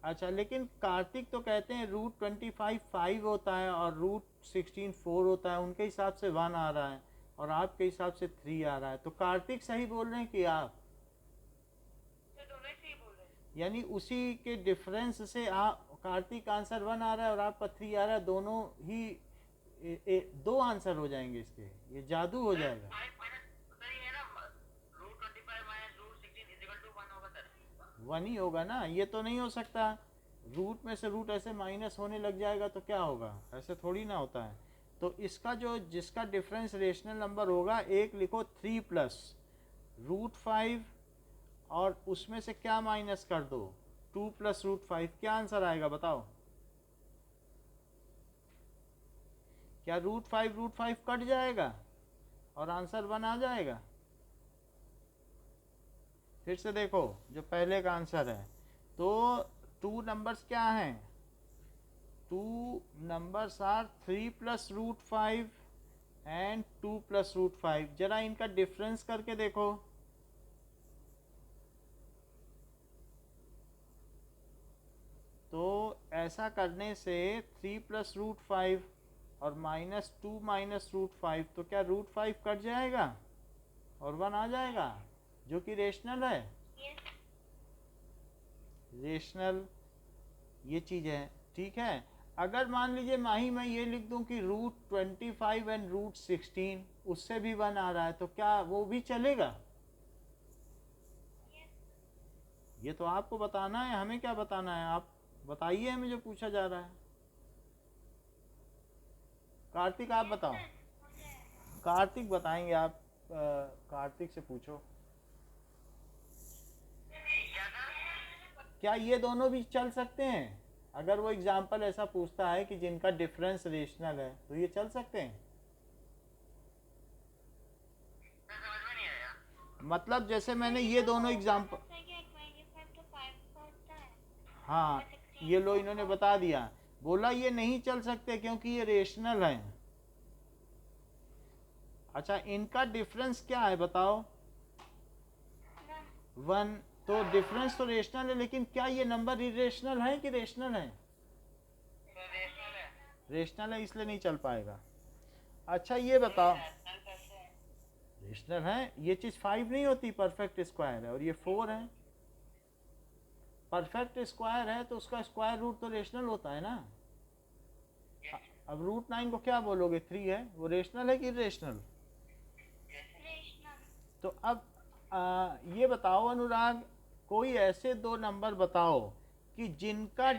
अच्छा, लेकिन कार्तिक तो कहते हैं √25 5 होता है और √16 4 होता है, उनके हिसाब से 1 आ रहा है और आपके हिसाब से 3 आ रहा है। तो कार्तिक सही बोल रहे हैं कि आप? दोनों ही सही बोल रहे हैं। यानी उसी के डिफरेंस से आप कार्तिक आंसर 1 आ रहा है और आपका 3 आ रहा है, दोनों ही दो आंसर हो जाएंगे इसके, ये जादू हो जाएगा। 1 ही होगा ना, ये तो नहीं हो सकता रूट में से रूट ऐसे माइनस होने लग जाएगा तो क्या होगा, ऐसे थोड़ी ना होता है। तो इसका जो जिसका डिफरेंस रेशनल नंबर होगा, एक लिखो 3 प्लस √5 और उसमें से क्या माइनस कर दो 2 प्लस √5, क्या आंसर आएगा बताओ? क्या √5 कट जाएगा और आंसर 1 आ जाएगा? फिर से देखो जो पहले का आंसर है, तो 2 नंबर्स क्या हैं? 2 numbers are 3 plus √5 and 2 plus √5। जरा इनका डिफरेंस करके देखो। तो ऐसा करने से 3 प्लस √5 और -2 माइनस √5, तो क्या √5 कट जाएगा और 1 आ जाएगा, जो कि रेशनल है। रेशनल ये चीज़ है, ठीक है। अगर मान लीजिए माही मैं ये लिख दूं कि √25 एंड √16, उससे भी 1 आ रहा है, तो क्या वो भी चलेगा? ये तो आपको बताना है, हमें क्या बताना है, आप बताइए हमें जो पूछा जा रहा है। कार्तिक आप बताओ। कार्तिक बताएंगे, आप कार्तिक से पूछो। क्या ये दोनों भी चल सकते हैं? अगर वो एग्जाम्पल ऐसा पूछता है कि जिनका डिफरेंस रेशनल है, तो ये चल सकते हैं। मतलब जैसे मैंने ये दोनों एग्जाम्पल, हाँ ये लो इन्होंने बता दिया, बोला ये नहीं चल सकते क्योंकि ये रेशनल है। अच्छा, इनका डिफरेंस क्या है बताओ? 1। तो डिफरेंस तो रेशनल है, लेकिन क्या ये नंबर इरेशनल है कि रेशनल है? रेशनल है, इसलिए नहीं चल पाएगा। अच्छा ये बताओ, रेशनल है, ये चीज़ 5 नहीं होती, परफेक्ट स्क्वायर है, और ये 4 है। परफेक्ट स्क्वायर है तो उसका स्क्वायर रूट तो रेशनल होता है ना। अब √9 को क्या बोलोगे, 3 है, वो रेशनल है कि इरेशनल? तो अब ये बताओ अनुराग, कोई ऐसे दो नंबर बताओ कि जिनका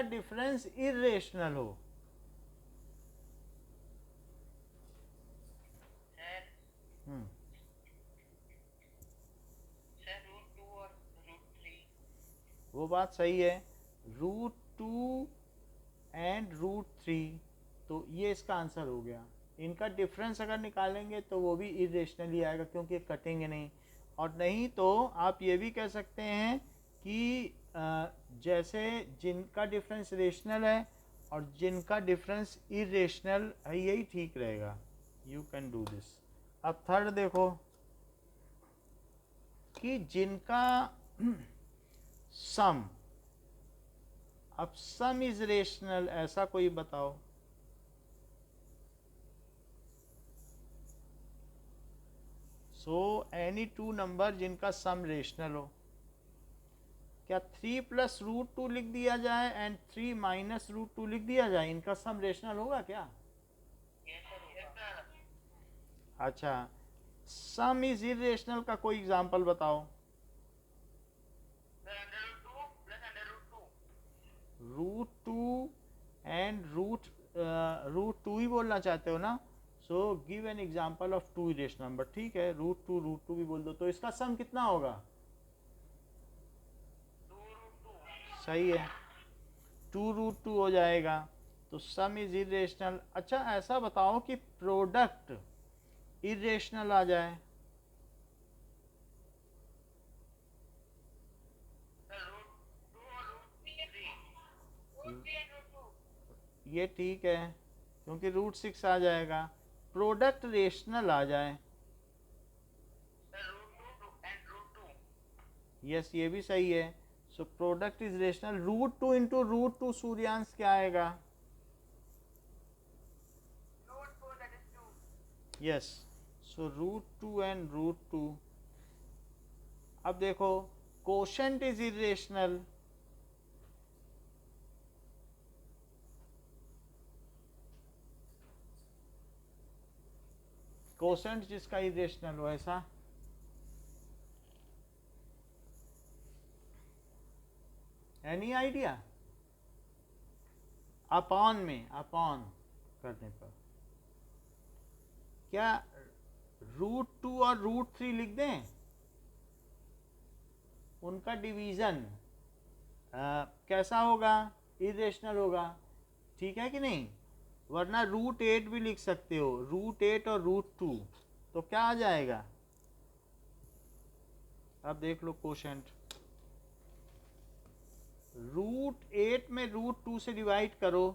डिफरेंस इरेशनल हो। हम्म, वो बात सही है, √2 एंड √3, तो ये इसका आंसर हो गया। इनका डिफरेंस अगर निकालेंगे तो वो भी इरेशनल ही आएगा क्योंकि कटेंगे नहीं। और नहीं तो आप ये भी कह सकते हैं कि जैसे जिनका डिफरेंस रेशनल है और जिनका डिफरेंस इरेशनल है, यही ठीक रहेगा। You can do this. अब थर्ड देखो कि जिनका सम, अब सम इज रेशनल, ऐसा कोई बताओ। सो एनी 2 नंबर जिनका सम रेशनल हो। क्या 3 प्लस √2 लिख दिया जाए एंड 3 माइनस √2 लिख दिया जाए, इनका सम रेशनल होगा क्या? अच्छा, सम इज इरेशनल का कोई एग्जांपल बताओ। √2 एंड √2 ही बोलना चाहते हो ना? So give an example of 2 irrational number. ठीक है, √2 भी बोल दो, तो इसका सम कितना होगा? सही है, 2√2 हो जाएगा, तो सम इज इरेशनल। अच्छा ऐसा बताओ कि प्रोडक्ट इरेशनल आ जाए। ये ठीक है क्योंकि रूट 6 आ जाएगा। प्रोडक्ट रेशनल आ जाए, यस ये भी सही है। So product is rational, root 2 into root 2 Suryansh क्या आएगा? Yes, so root 2 and root 2। अब देखो कोशेंट इज इरेशनल, कोशेंट जिसका इरेशनल हो ऐसा, एनी आइडिया? अपॉन में, अपॉन करने पर क्या रूट 2 और रूट 3 लिख दें? उनका डिवीजन कैसा होगा? इरेशनल होगा, ठीक है कि नहीं? वरना रूट 8 भी लिख सकते हो, रूट 8 और रूट 2, तो क्या आ जाएगा? अब देख लो कोशेंट, रूट 8 में रूट 2 से डिवाइड करो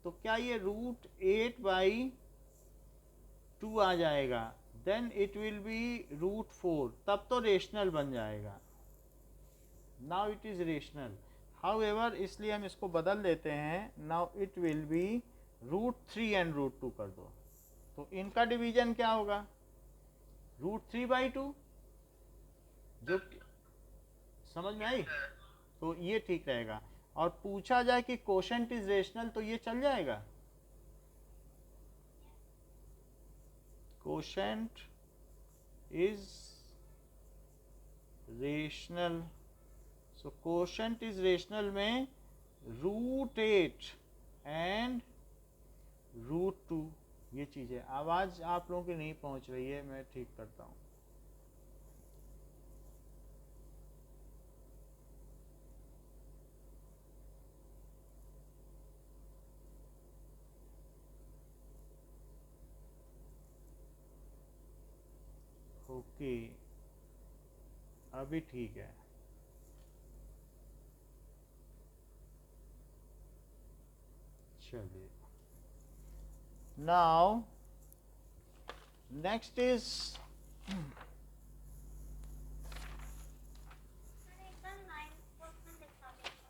तो क्या ये रूट 8 बाई 2 आ जाएगा, then it will be root 4, तब तो रेशनल बन जाएगा। Now it is rational, however इसलिए हम इसको बदल देते हैं, now it will be root 3 and root 2 कर दो, तो इनका डिवीजन क्या होगा? रूट 3 बाई 2, जो समझ में आई? तो ये ठीक रहेगा। और पूछा जाए कि कोशेंट इज रेशनल तो ये चल जाएगा, quotient is rational. So quotient is rational में रूट 8 एंड रूट 2 ये चीज़ें। आवाज़ आप लोगों की नहीं पहुंच रही है, मैं ठीक करता हूँ। ओके, अभी ठीक है। चलिए, नाउ नेक्स्ट इज,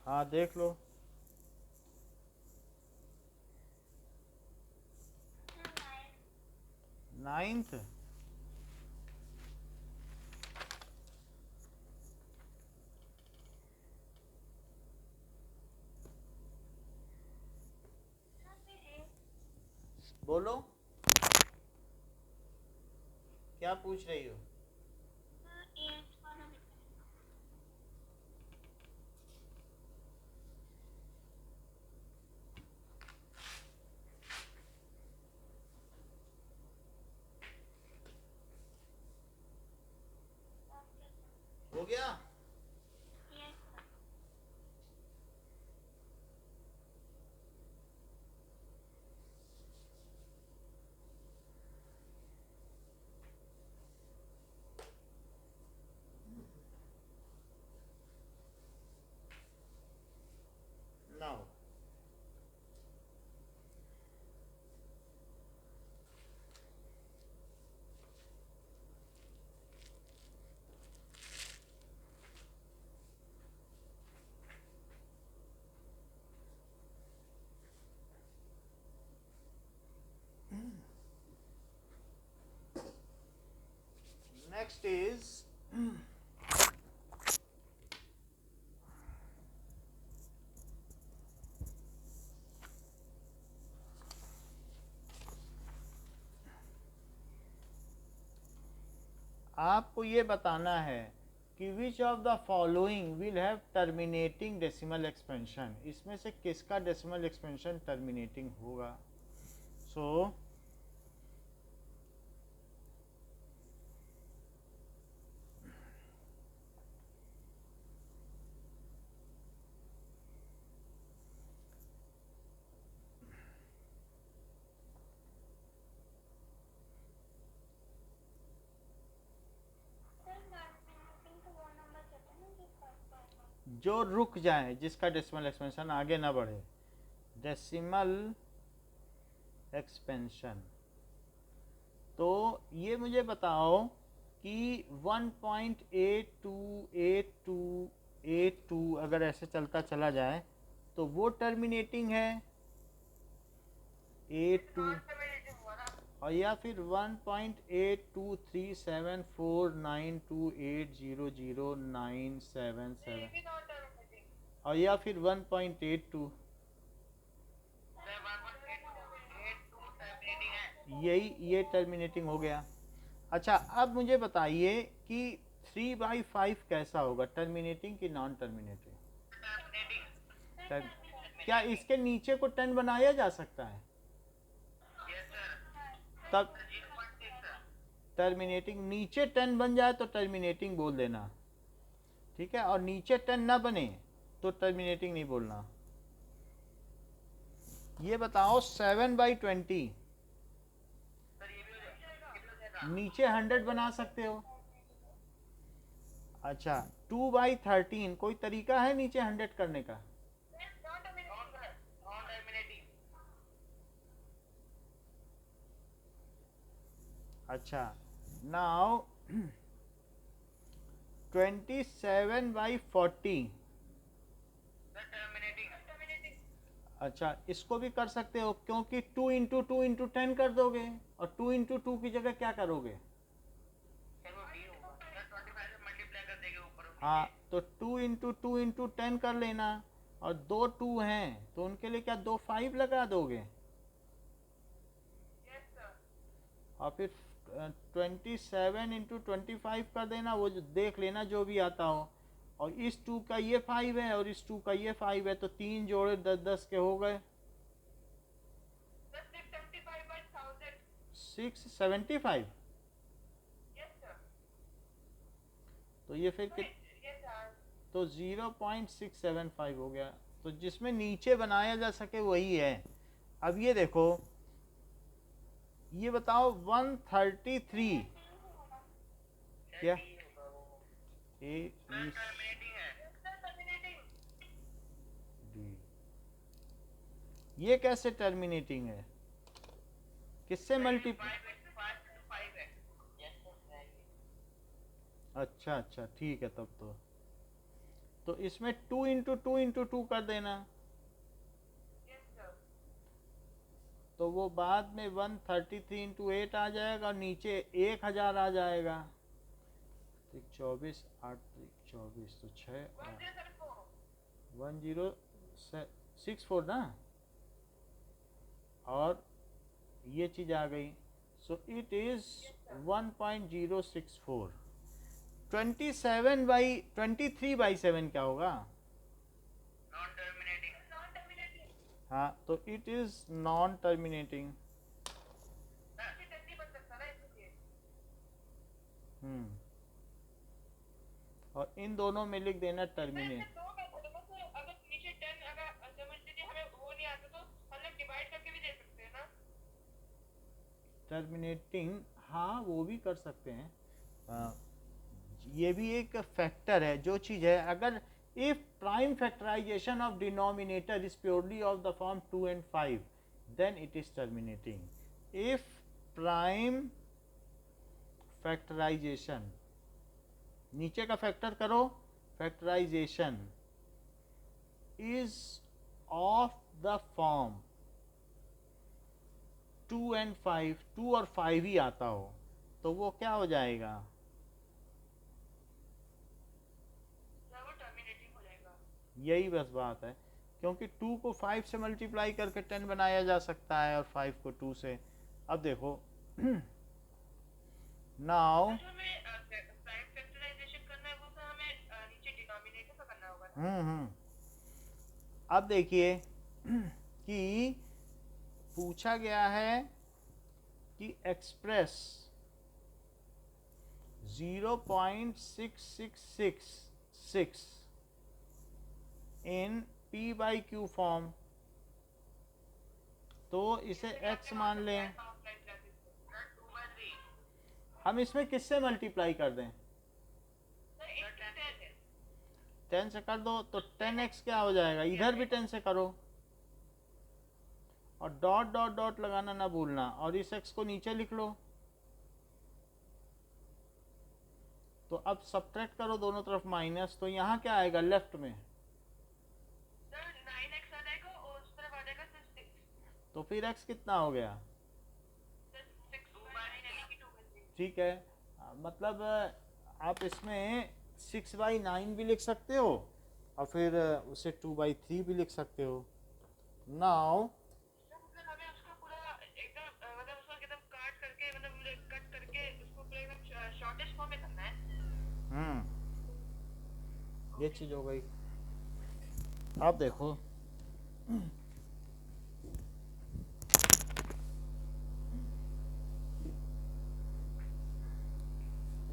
हाँ देख लो, नाइन्थ। बोलो क्या पूछ रही हो? हो गया? नाउ नेक्स्ट इज, आपको ये बताना है कि which of the following will have terminating decimal expansion, इसमें से किसका डेसिमल एक्सपेंशन टर्मिनेटिंग होगा। सो जो रुक जाए, जिसका डेसिमल एक्सपेंशन आगे ना बढ़े, डेसिमल एक्सपेंशन। तो ये मुझे बताओ कि 1.828282 अगर ऐसे चलता चला जाए तो वो टर्मिनेटिंग है 82, नॉन टर्मिनेटिंग हुआ ना। और या फिर 1.82374928000977 ये भी नॉन टर्मिनेटिंग। और या फिर 1.82, यही ये टर्मिनेटिंग हो गया। अच्छा अब मुझे बताइए कि 3/5 कैसा होगा, टर्मिनेटिंग कि नॉन टर्मिनेटिंग? क्या इसके नीचे को 10 बनाया जा सकता है? तब टर्मिनेटिंग नीचे 10 बन जाए तो टर्मिनेटिंग बोल देना, ठीक है, और नीचे 10 ना बने तो टर्मिनेटिंग नहीं बोलना। ये बताओ 7/20 नीचे 100 बना सकते हो? अच्छा 2/13 कोई तरीका है नीचे 100 करने का? अच्छा नाउ 27/40, अच्छा इसको भी कर सकते हो क्योंकि 2 इंटू 2 इंटू 10 कर दोगे और 2 इंटू 2 की जगह क्या करोगे? हाँ तो 2 इंटू 2 इंटू 10 कर लेना, और 2 2 हैं तो उनके लिए क्या 2 5 लगा दोगे? और फिर 27 इंटू 25 कर देना, वो जो देख लेना जो भी आता हो, और इस 2 का ये 5 है और इस 2 का ये 5 है तो 3 जोड़े 10-10 के हो गए 675। तो ये फिर तो 0.675 हो गया। तो जिसमें नीचे बनाया जा सके वही है। अब ये देखो, ये बताओ 133 क्या ए डी, ये कैसे टर्मिनेटिंग है? किससे मल्टीप्लाई? अच्छा अच्छा ठीक है, तब तो इसमें 2 इंटू 2 इंटू 2 कर देना, तो वो बाद में 133 इंटू 8 आ जाएगा और नीचे 1000 आ जाएगा। 24 8 24 तो 6 1064 ना, और ये चीज़ आ गई। So it is 1.064। 23/7 क्या होगा? हाँ तो इट इज नॉन टर्मिनेटिंग। और इन दोनों में लिख देना टर्मिनेट। टर्मिनेटिंग हाँ वो भी कर सकते हैं। ये भी एक फैक्टर है, जो चीज़ है अगर if prime factorisation of denominator is purely of the form 2 and 5 then it is terminating. If prime factorisation, नीचे का फैक्टर करो, factorisation is of the form 2 and 5, 2 और 5 ही आता हो तो वो क्या हो जाएगा? यही बस बात है, क्योंकि 2 को 5 से मल्टीप्लाई करके 10 बनाया जा सकता है और 5 को 2 से। अब देखो नाउ अब देखिए कि पूछा गया है कि एक्सप्रेस 0.6666 इन p/q फॉर्म, तो इसे x मान लें। हम इसमें किससे मल्टीप्लाई कर दें? 10 से कर दो तो 10x क्या हो जाएगा? इधर भी 10 से करो और डॉट डॉट डॉट लगाना ना भूलना, और इस x को नीचे लिख लो। तो अब सब्ट्रैक्ट करो दोनों तरफ माइनस, तो यहाँ क्या आएगा लेफ्ट में? सर 9x आ जाएगा और उस तरफ आ जाएगा सर 6। तो फिर x कितना हो गया? सर 6/9 ठीक है, मतलब आप इसमें 6/9 भी लिख सकते हो और फिर उसे 2/3 भी लिख सकते हो। नाउ मतलब हमें उसको पूरा एकदम मतलब उसको एकदम काट करके मतलब कट करके उसको पूरा एकदम शॉर्टेस्ट फॉर्म में करना है। ये चीज हो गई। आप देखो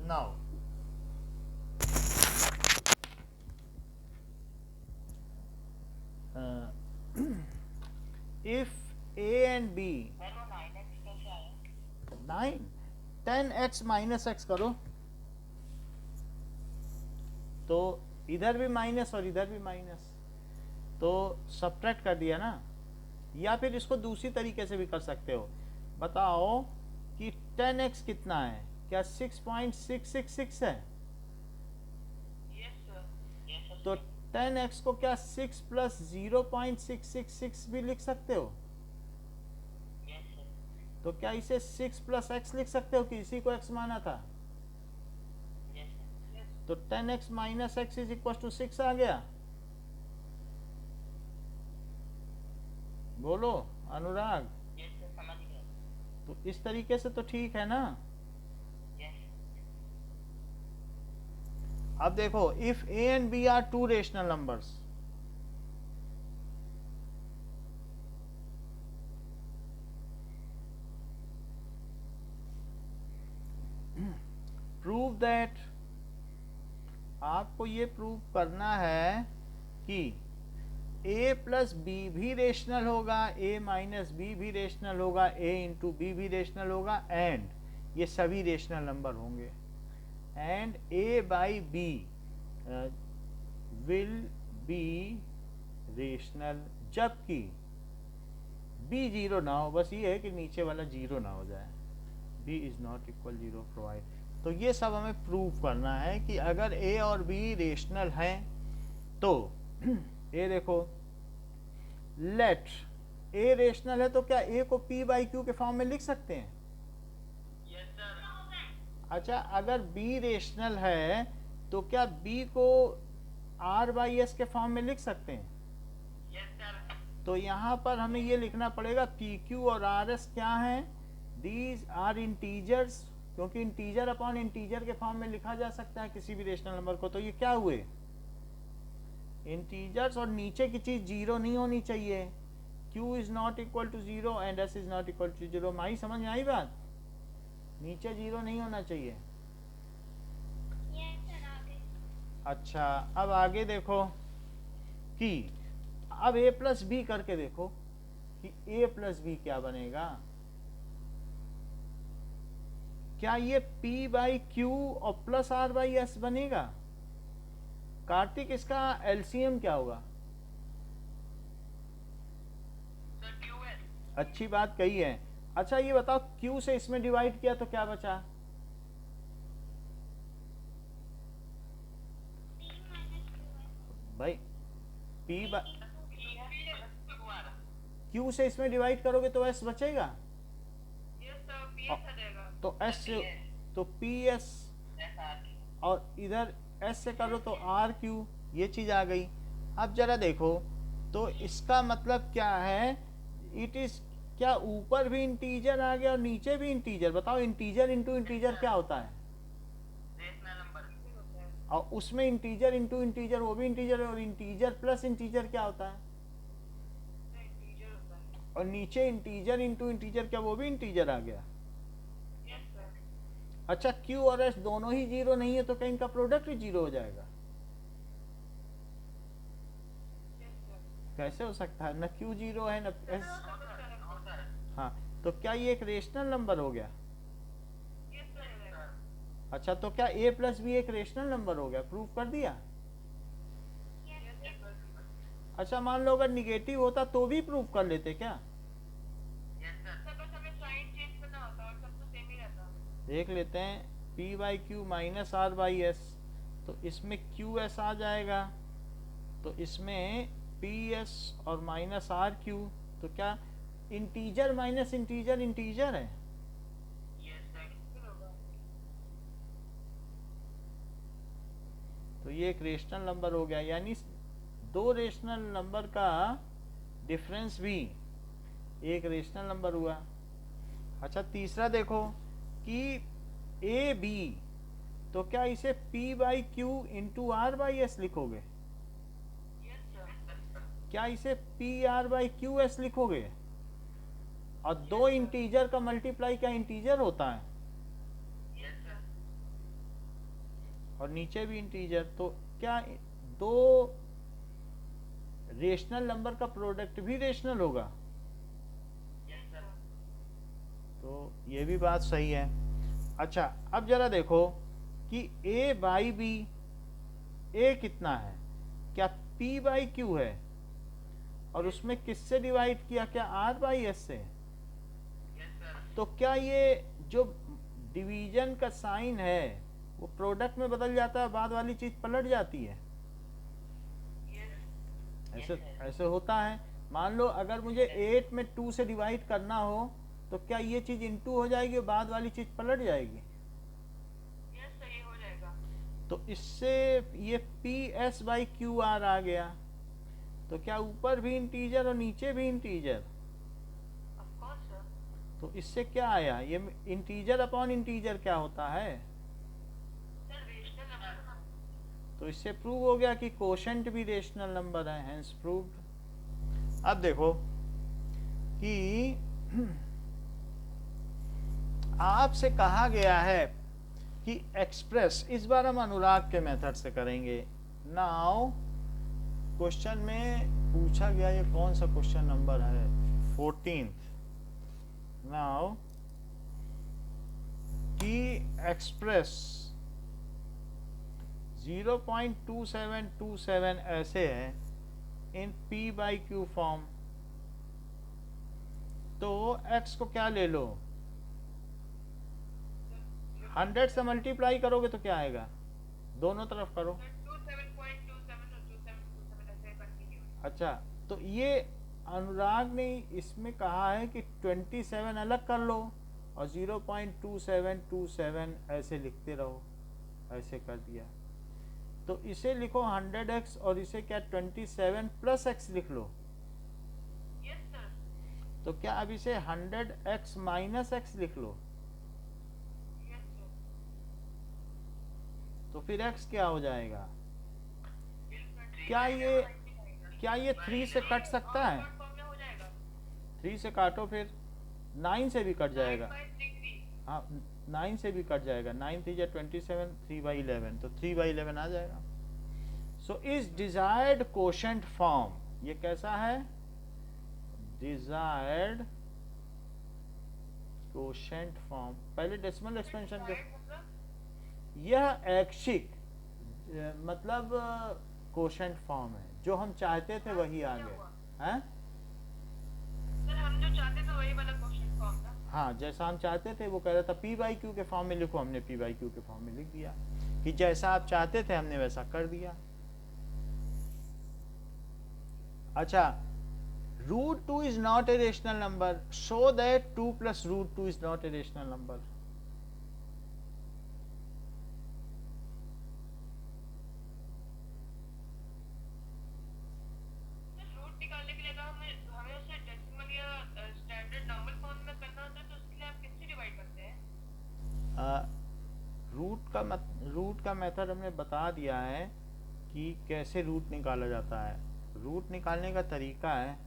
now if a and b 9 10x minus x करो, तो इधर भी माइनस और इधर भी माइनस, तो सब्ट्रैक्ट कर दिया ना। या फिर इसको दूसरी तरीके से भी कर सकते हो। बताओ कि 10x कितना है? क्या 6.666 है? Yes sir. तो 10x को क्या 6 प्लस 0.666 भी लिख सकते हो? Yes sir. तो क्या इसे 6 प्लस x लिख सकते हो कि इसी को x माना था? Yes sir. तो 10x minus x is equal to 6 आ गया। बोलो अनुराग। यस सर, समझ गया। तो इस तरीके से तो ठीक है ना? यस। अब देखो, if a and b are two rational numbers, prove that, आपको ये प्रूव करना है कि a प्लस बी भी रेशनल होगा, a माइनस बी भी रेशनल होगा, a इंटू बी भी रेशनल होगा, एंड ये सभी रेशनल नंबर होंगे, and a by B will be rational, जबकि b जीरो ना हो। बस ये है कि नीचे वाला जीरो ना हो जाए, b is not equal zero provide. तो ये सब हमें प्रूव करना है कि अगर a और b रेशनल हैं तो ये देखो, लेट a रेशनल है तो क्या a को p बाई क्यू के फॉर्म में लिख सकते हैं? Yes sir. अच्छा, अगर b रेशनल है तो क्या b को r बाई एस के फॉर्म में लिख सकते हैं? Yes sir. तो यहाँ पर हमें ये लिखना पड़ेगा पी क्यू और आर एस क्या हैं? दीज आर इंटीजर्स, क्योंकि इंटीजर अपॉन इंटीजर के फॉर्म में लिखा जा सकता है किसी भी रेशनल नंबर को। तो ये क्या हुए? इंटीजर्स, और नीचे की चीज जीरो नहीं होनी चाहिए। q is not equal to zero and s is not equal to zero. माई समझ में आई बात? नीचे जीरो नहीं होना चाहिए। यस सर, आगे। अच्छा, अब आगे देखो कि अब a प्लस बी करके देखो कि a प्लस बी क्या बनेगा। क्या ये p बाई क्यू और प्लस आर बाई एस बनेगा? कार्तिक, इसका एलसीएम क्या होगा? Sir QS। अच्छी बात कही है। अच्छा ये बताओ, q से इसमें डिवाइड किया तो क्या बचा? भाई p बाई q से इसमें डिवाइड करोगे तो s बचेगा, यस सर, PS आ जाएगा। तो s से तो ps, और इधर s से करो तो आर क्यू, ये चीज आ गई। अब जरा देखो, तो इसका मतलब क्या है? इट इज, क्या ऊपर भी इंटीजर आ गया और नीचे भी इंटीजर? बताओ, इंटीजर इंटू इंटीजर क्या होता है? Rational number. और उसमें इंटीजर इंटू इंटीजर वो भी इंटीजर है, और इंटीजर प्लस इंटीजर क्या होता है? इंटीजर होता है। और नीचे इंटीजर इंटू इंटीजर, क्या वो भी इंटीजर आ गया? Yes sir. अच्छा, q और s दोनों ही जीरो नहीं है तो कहीं का प्रोडक्ट ही जीरो हो जाएगा? Yes sir. कैसे हो सकता है? न q जीरो है न s। सर। हाँ, तो क्या ये एक रेशनल नंबर हो गया? Yes sir. अच्छा, तो क्या a प्लस बी एक रेशनल नंबर हो गया? प्रूव कर दिया। Yes sir. अच्छा, मान लो अगर निगेटिव होता तो भी प्रूव कर लेते क्या? एक लेते हैं P by Q minus R by S, तो इसमें क्यू एस आ जाएगा, तो इसमें पी एस और माइनस आर क्यू, तो क्या इंटीजर माइनस इंटीजर इंटीजर है? तो ये एक रेशनल नंबर हो गया, यानी दो रेशनल नंबर का डिफरेंस भी एक रेशनल नंबर हुआ। अच्छा तीसरा देखो कि ए बी, तो क्या इसे P by Q into R by S लिखोगे? क्या इसे P R by Q S लिखोगे? और दो इंटीजर का मल्टीप्लाई क्या इंटीजर होता है? और नीचे भी इंटीजर, तो क्या दो रेशनल नंबर का प्रोडक्ट भी रेशनल होगा? तो ये भी बात सही है। अच्छा अब जरा देखो कि a बाई बी, a कितना है? क्या p बाई क्यू है? और उसमें किससे डिवाइड किया? क्या r बाई एस से? तो क्या ये जो डिवीजन का साइन है वो प्रोडक्ट में बदल जाता है, बाद वाली चीज पलट जाती है? ऐसे ऐसे होता है। मान लो अगर मुझे 8 में 2 से डिवाइड करना हो, तो क्या ये चीज इनटू हो जाएगी, बाद वाली चीज पलट जाएगी? सही हो जाएगा। तो इससे ये P S by Q R आ गया, तो क्या ऊपर भी इंटीजर और नीचे भी इंटीजर? तो इससे क्या आया? ये इंटीजर अपॉन इंटीजर क्या होता है? तो इससे प्रूव हो गया कि कोशेंट भी रेशनल नंबर है, हेंस प्रूव्ड। अब देखो कि आपसे कहा गया है कि एक्सप्रेस, इस बार हम अनुराग के मेथड से करेंगे। नाउ क्वेश्चन में पूछा गया, ये कौन सा क्वेश्चन नंबर है? 14th। नाउ कि एक्सप्रेस 0.2727 ऐसे है इन p बाई क्यू फॉर्म, तो x को क्या ले लो, 100 से मल्टीप्लाई करोगे तो क्या आएगा? दोनों तरफ करो। 27.27 अच्छा तो ये अनुराग ने इसमें कहा है कि 27 अलग कर लो और 0.2727 ऐसे लिखते रहो, ऐसे कर दिया। तो इसे लिखो 100x और इसे क्या 27 प्लस x लिख लो। तो क्या अब इसे 100x माइनस x लिख लो? तो फिर x क्या हो जाएगा? क्या ये 3 से कट सकता है? 3 से काटो, फिर 9 से भी कट जाएगा। हाँ 9 से भी कट जाएगा, 9 3 27, 3/11, तो 3/11 आ जाएगा। So is desired quotient form, ये कैसा है? Desired quotient form. पहले डेसिमल एक्सपेंशन के, यह ऐच्छिक मतलब कोशेंट फॉर्म है, जो हम चाहते थे वही आ गया है। सर हम जो चाहते थे वही वाला क्वेश्चन फॉर्म था। हाँ जैसा हम चाहते थे, वो कह रहा था p बाई क्यू के फॉर्म में लिखो, हमने p बाई क्यू के फॉर्म में लिख दिया कि जैसा आप चाहते थे हमने वैसा कर दिया। अच्छा √2 is not a rational number, show that 2 plus √2 is not a rational number. Root निकालने के लिए अगर हमें उसे डेसिमल या स्टैंडर्ड नॉर्मल फॉर्म में करना होता है तो उसके लिए आप किससे डिवाइड करते हैं? रूट का मेथड हमने बता दिया है कि कैसे रूट निकाला जाता है। रूट निकालने का तरीका है,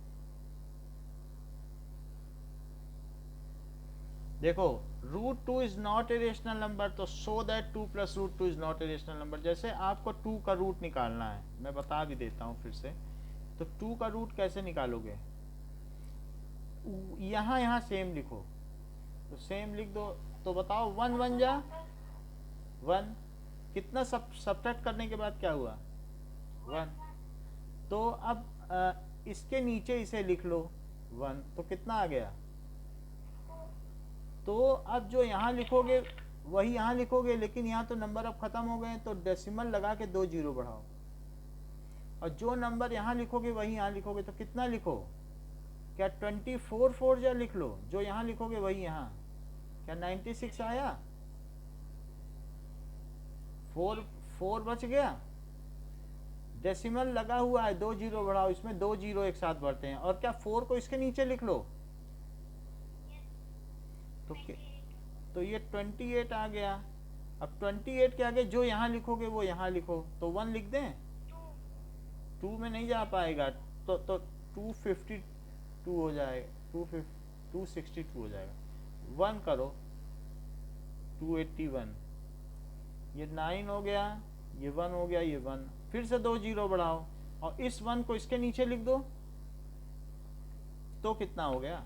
देखो √2 is not a rational number, तो show that 2 plus √2 is not a rational number. जैसे आपको 2 का रूट निकालना है, मैं बता भी देता हूँ फिर से। तो 2 का रूट कैसे निकालोगे? यहाँ सेम लिखो, तो सेम लिख दो। तो बताओ 1 1 जा 1, कितना सब्ट्रैक्ट करने के बाद क्या हुआ? 1। तो अब इसके नीचे इसे लिख लो 1, तो कितना आ गया? तो अब जो यहाँ लिखोगे वही यहाँ लिखोगे, लेकिन यहाँ तो नंबर अब खत्म हो गए हैं, तो डेसिमल लगा के 2 जीरो बढ़ाओ, और जो नंबर यहाँ लिखोगे वही यहाँ लिखोगे। तो कितना लिखो, क्या 24 4 जा लिख लो, जो यहाँ लिखोगे वही यहाँ। क्या 96 आया? 4 बच गया, डेसिमल लगा हुआ है, 2 जीरो बढ़ाओ, इसमें 2 जीरो एक साथ बढ़ते हैं, और क्या 4 को इसके नीचे लिख लो। तो ये 28 आ गया। अब 28 के आगे जो यहाँ लिखोगे वो यहाँ लिखो, तो 1 लिख दें। 2 में नहीं जा पाएगा, तो 252 हो जाएगा, 262 हो जाएगा। 1 करो, 281, ये 9 हो गया, ये 1 हो गया, ये 1, फिर से 2 जीरो बढ़ाओ, और इस 1 को इसके नीचे लिख दो, तो कितना हो गया?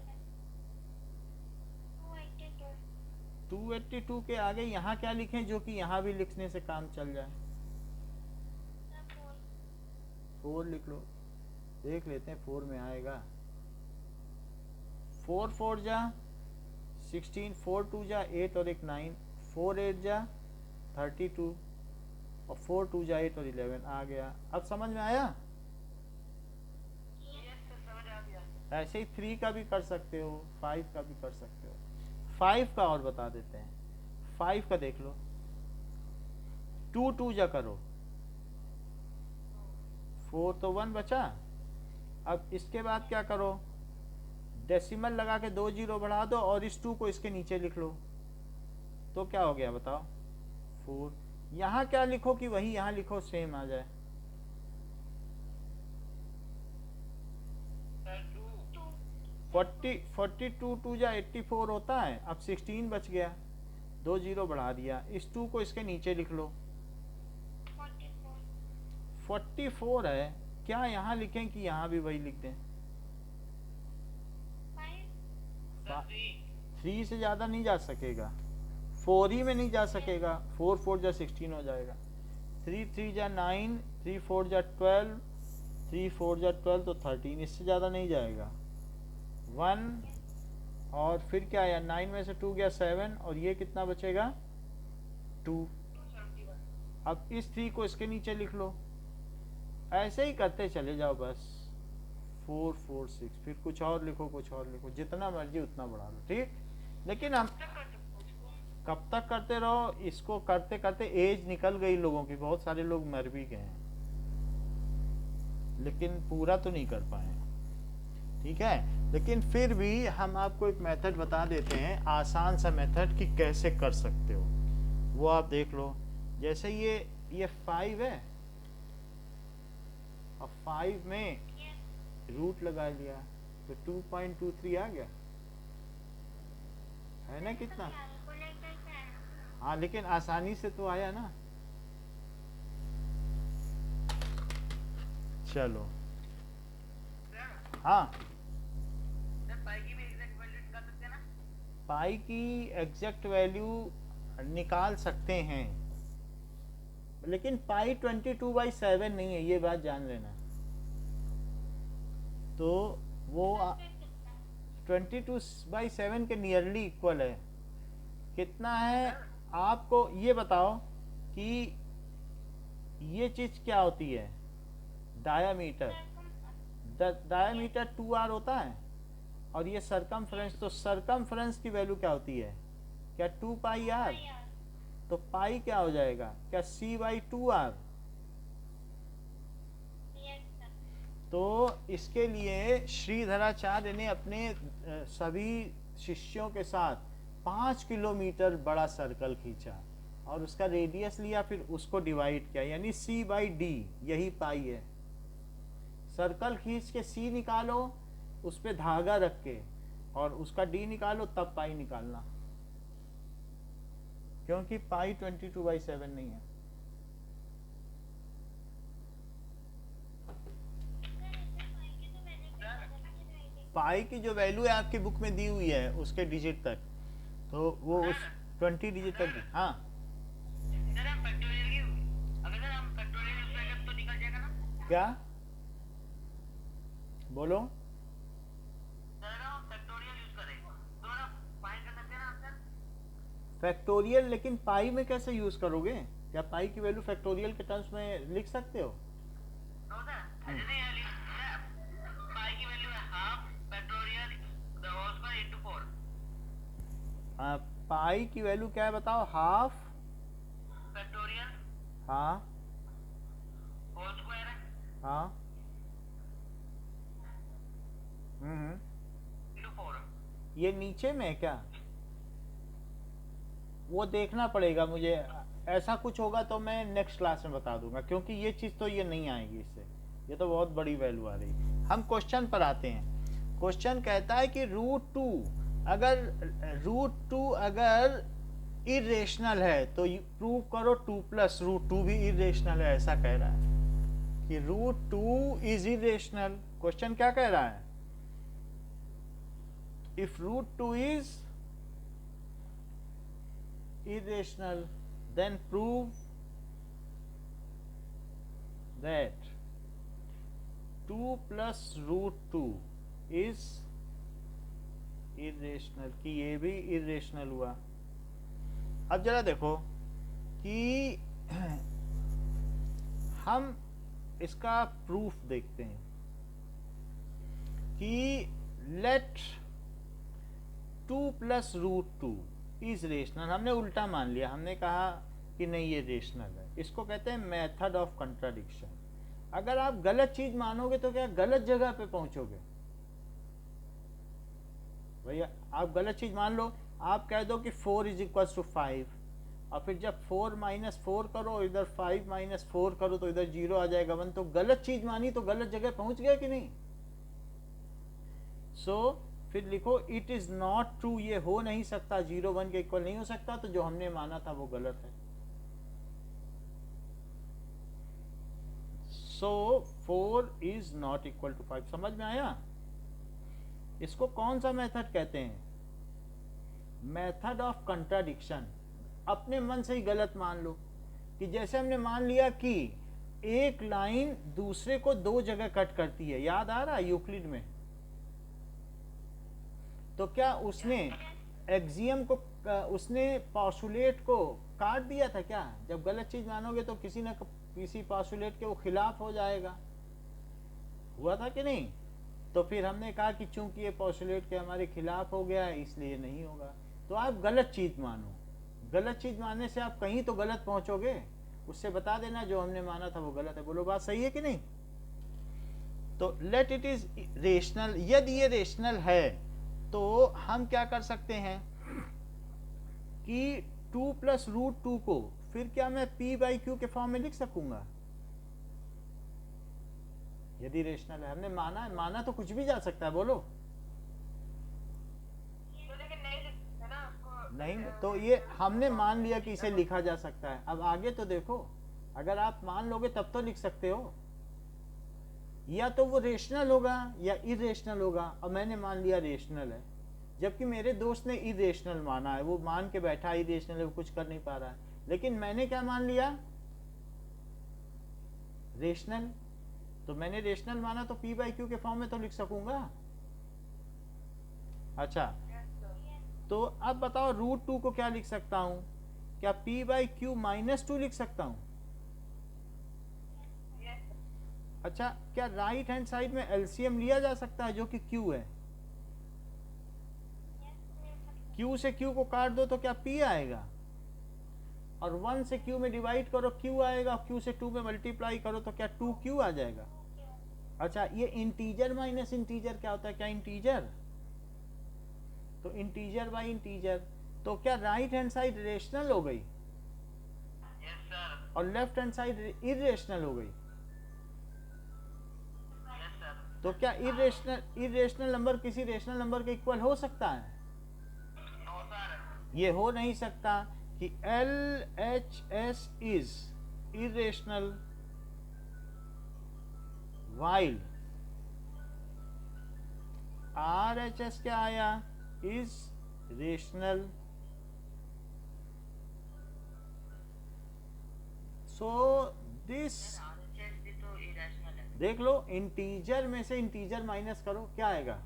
282 के आगे यहाँ क्या लिखें जो कि यहाँ भी लिखने से काम चल जाए? 4 लिख लो, देख लेते हैं 4 में आएगा। 4 4 जा 16, 4 2 जा 8 और एक 9, 4 8 जा 32, और 4 2 जा 8 और 11 आ गया। अब समझ में आया? ऐसे ही 3 का भी कर सकते हो, 5 का भी कर सकते हो। 5 का और बता देते हैं, 5 का देख लो, 2 2 जा करो, 4 तो 1 बचा। अब इसके बाद क्या करो, डेसिमल लगा के 2 जीरो बढ़ा दो, और इस 2 को इसके नीचे लिख लो, तो क्या हो गया बताओ? 4। यहाँ क्या लिखो कि वही यहाँ लिखो, सेम आ जाए। 42 2 जा 84 होता है। अब 16 बच गया, 2 जीरो बढ़ा दिया, इस 2 को इसके नीचे लिख लो। 44 है, क्या यहाँ लिखें कि यहाँ भी वही लिख दें? 3 से ज्यादा नहीं जा सकेगा, 4 ही में नहीं जा सकेगा। 4 4 जा 16 हो जाएगा, 3 3 जा 9, 3 4 जा 12, 3 4 जा 12 तो 13, इससे ज्यादा नहीं जाएगा। 1 और फिर क्या आया, 9 में से 2 गया 7, और ये कितना बचेगा? 2। अब इस 3 को इसके नीचे लिख लो, ऐसे ही करते चले जाओ बस। 4 4 6, फिर कुछ और लिखो, कुछ और लिखो, जितना मर्जी उतना बढ़ा लो, ठीक। लेकिन हम कब तक करते रहो इसको, करते करते एज निकल गई लोगों की, बहुत सारे लोग मर भी गए हैं, लेकिन पूरा तो नहीं कर पाए, ठीक है। लेकिन फिर भी हम आपको एक मेथड बता देते हैं, आसान सा मेथड, कि कैसे कर सकते हो, वो आप देख लो। जैसे ये 5 है, अब 5 में रूट लगा लिया तो 2.23 आ गया, है ना कितना? हाँ, लेकिन आसानी से तो आया ना। चलो, हाँ, पाई की एग्जैक्ट वैल्यू निकाल सकते हैं, लेकिन पाई 22/7 नहीं है, ये बात जान लेना। तो वो 22/7 के नियरली इक्वल है। कितना है आपको ये बताओ कि ये चीज क्या होती है? डायामीटर। डायामीटर 2r होता है, और ये सरकमफ्रेंस, तो सरकमफ्रेंस की वैल्यू क्या होती है? क्या 2πr? तो पाई क्या हो जाएगा? क्या c/2r? तो इसके लिए श्रीधराचार्य ने अपने सभी शिष्यों के साथ 5 किलोमीटर बड़ा सर्कल खींचा, और उसका रेडियस लिया, फिर उसको डिवाइड किया, यानी c/d, यही पाई है। सर्कल खींच के c निकालो, उस पे धागा रख के, और उसका d निकालो, तब पाई निकालना, क्योंकि पाई 22/7 नहीं है। पाई की जो वैल्यू है आपकी बुक में दी हुई है, उसके डिजिट तक, तो वो उस 20 डिजिट तक। हाँ, क्या बोलो? फैक्टोरियल लेकिन पाई में कैसे यूज करोगे? क्या पाई की वैल्यू फैक्टोरियल के टर्म्स में लिख सकते हो? नो सर, ऐसे नहीं लिख पाई की वैल्यू है half factorial the whole square into 4। Pi की वैल्यू क्या है बताओ? हाफ फैक्टोरियल हाँ होल स्क्वायर है हाँ हम्म इनटू 4। ये नीचे में है क्या? वो देखना पड़ेगा मुझे, ऐसा कुछ होगा तो मैं नेक्स्ट क्लास में बता दूंगा, क्योंकि ये चीज़ तो ये नहीं आएगी इससे, ये तो बहुत बड़ी वैल्यू आ रही है। हम क्वेश्चन पर आते हैं। क्वेश्चन कहता है कि रूट टू अगर इरेशनल है तो प्रूव करो 2 प्लस रूट 2 भी इरेशनल है, ऐसा कह रहा है कि रूट 2 इज इरेशनल। क्वेश्चन क्या कह रहा है? If root 2 is irrational, then prove that 2 plus root 2 is irrational, कि ये भी irrational हुआ। अब जरा देखो कि हम इसका प्रूफ देखते हैं कि let 2 plus root 2 is rational. हमने उल्टा मान लिया, हमने कहा कि नहीं ये रेशनल है। इसको कहते हैं मेथड ऑफ कंट्राडिक्शन। अगर आप गलत चीज मानोगे तो क्या गलत जगह पे पहुंचोगे? भैया आप गलत चीज मान लो, आप कह दो कि 4 इज इक्वल टू 5, और फिर जब 4 माइनस 4 करो, इधर 5 माइनस 4 करो तो इधर 0 आ जाएगा 1। तो गलत चीज मानी तो गलत जगह पहुंच गया कि नहीं? फिर लिखो इट इज नॉट ट्रू, ये हो नहीं सकता, 0 1 के इक्वल नहीं हो सकता, तो जो हमने माना था वो गलत है। 4 इज नॉट इक्वल टू 5। समझ में आया? इसको कौन सा मेथड कहते हैं? Method of contradiction. अपने मन से ही गलत मान लो, कि जैसे हमने मान लिया कि एक लाइन दूसरे को 2 जगह कट करती है, याद आ रहा है यूक्लिड में? तो क्या उसने एक्सियम को, उसने पोस्टुलेट को काट दिया था क्या? जब गलत चीज मानोगे तो किसी न किसी पोस्टुलेट के वो खिलाफ हो जाएगा, हुआ था कि नहीं? तो फिर हमने कहा कि चूंकि ये पोस्टुलेट के हमारे खिलाफ हो गया है इसलिए नहीं होगा। तो आप गलत चीज मानो, गलत चीज मानने से आप कहीं तो गलत पहुंचोगे, उससे बता देना जो हमने माना था वो गलत है। बोलो बात सही है कि नहीं? तो लेट इट इज रेशनल। यदि ये रेशनल है तो हम क्या कर सकते हैं कि 2 प्लस रूट 2 को फिर क्या मैं P बाई क्यू के फॉर्म में लिख सकूंगा? यदि रेशनल है, हमने माना है, माना तो कुछ भी जा सकता है, बोलो। लेकिन नहीं है ना, नहीं तो ये हमने मान लिया कि इसे लिखा जा सकता है। अब आगे तो देखो, अगर आप मान लोगे तब तो लिख सकते हो, या तो वो रेशनल होगा या इरेशनल होगा। और मैंने मान लिया रेशनल है, जबकि मेरे दोस्त ने इरेशनल माना है, वो मान के बैठा इरेशनल है, वो कुछ कर नहीं पा रहा है। लेकिन मैंने क्या मान लिया? रेशनल। तो मैंने रेशनल माना तो P बाई क्यू के फॉर्म में तो लिख सकूंगा। अच्छा, तो अब बताओ रूट 2 को क्या लिख सकता हूं? क्या P बाई क्यू माइनस 2 लिख सकता हूं? अच्छा, क्या राइट हैंड साइड में एलसीएम लिया जा सकता है जो कि Q है? Q से Q को काट दो तो क्या P आएगा, और 1 से Q में डिवाइड करो Q आएगा, Q से 2 में मल्टीप्लाई करो तो क्या 2Q आ जाएगा। अच्छा, ये इंटीजर माइनस इंटीजर क्या होता है? क्या इंटीजर? तो इंटीजर बाई इंटीजर। तो क्या राइट हैंड साइड रेशनल हो गई यस सर, और लेफ्ट हैंड साइड इरेशनल हो गई? यस सर, तो क्या इरेशनल नंबर किसी रेशनल नंबर के इक्वल हो सकता है? नो सर, ये हो नहीं सकता कि LHS is irrational while RHS क्या आया? is rational। so this RHS भी तो इरेशनल है। देख लो, इंटीजर में से इंटीजर माइनस करो क्या आएगा?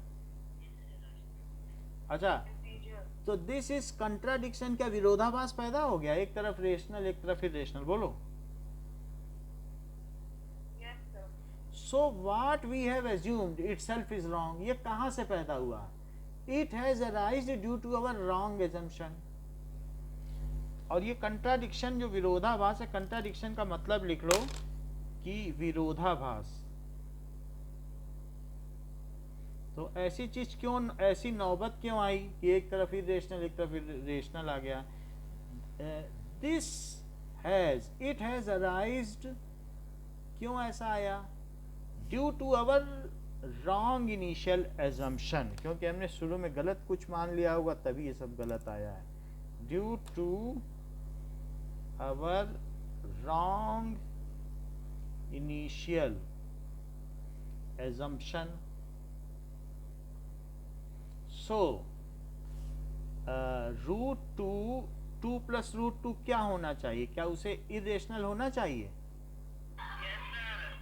अच्छा, इंटीजर तो दिस इज कंट्राडिक्शन, क्या विरोधाभास पैदा हो गया, एक तरफ रेशनल एक तरफ इरेशनल, बोलो। Yes, sir. So what we have assumed itself is wrong, ये कहां से पैदा हुआ, it has arised due to our wrong assumption. और ये कंट्राडिक्शन जो विरोधाभास है, कंट्राडिक्शन का मतलब लिख लो कि विरोधाभास। तो ऐसी चीज क्यों, ऐसी नौबत क्यों आई कि एक तरफ इरेशनल एक तरफ रेशनल आ गया। This has, it has arised, क्यों ऐसा आया, due to our wrong initial assumption, क्योंकि हमने शुरू में गलत कुछ मान लिया होगा तभी ये सब गलत आया है। Due to our wrong initial assumption. So root two plus root two क्या होना चाहिए, क्या उसे इरेशनल होना चाहिए, Yes, sir.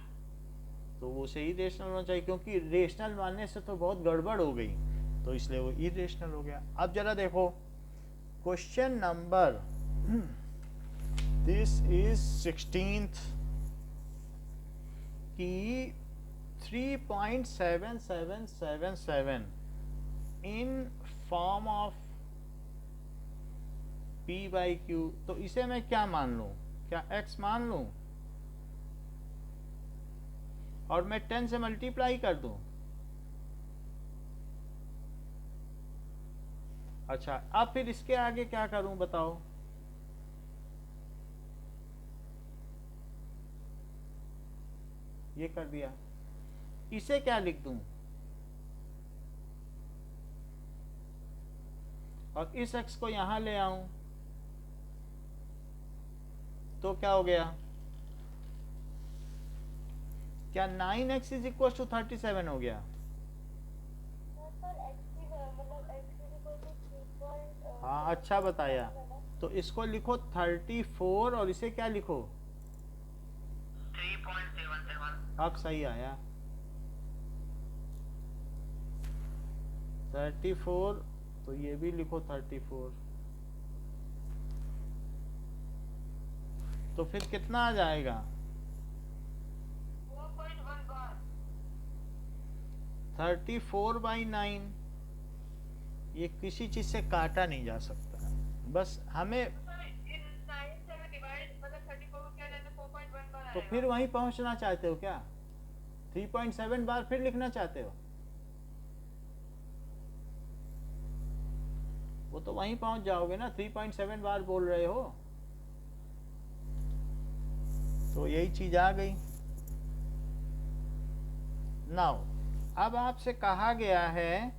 तो वो उसे इरेशनल होना चाहिए, क्योंकि रेशनल मानने से तो बहुत गड़बड़ हो गई, तो इसलिए वो इरेशनल हो गया। अब जरा देखो question number, this is 16th की 3.7777 in form of P by Q, तो इसे मैं क्या मान लूं, क्या x मान लूं और मैं 10 से मल्टीप्लाई कर दूं। अच्छा, अब फिर इसके आगे क्या करूं बताओ, ये कर दिया, इसे क्या लिख दूं और इस x को यहां ले आऊं तो क्या हो गया, क्या 9x इज इक्वल टू 37 हो गया। हाँ अच्छा बताया, तो इसको लिखो 34 और इसे क्या लिखो 3.77. अब सही आया 34, तो ये भी लिखो 34, तो फिर कितना आ जाएगा 4.1 bar. 34/9, ये किसी चीज से काटा नहीं जा सकता, बस हमें, Sir, in 9 से अगर divide मतलब 34 को किया जाए तो 4.1 bar तो आएगा. फिर वहीं पहुंचना चाहते हो क्या, 3.7 बार फिर लिखना चाहते हो, वो तो वहीं पहुंच जाओगे ना, 3.7 बार बोल रहे हो, तो यही चीज आ गई। नाउ अब आपसे कहा गया है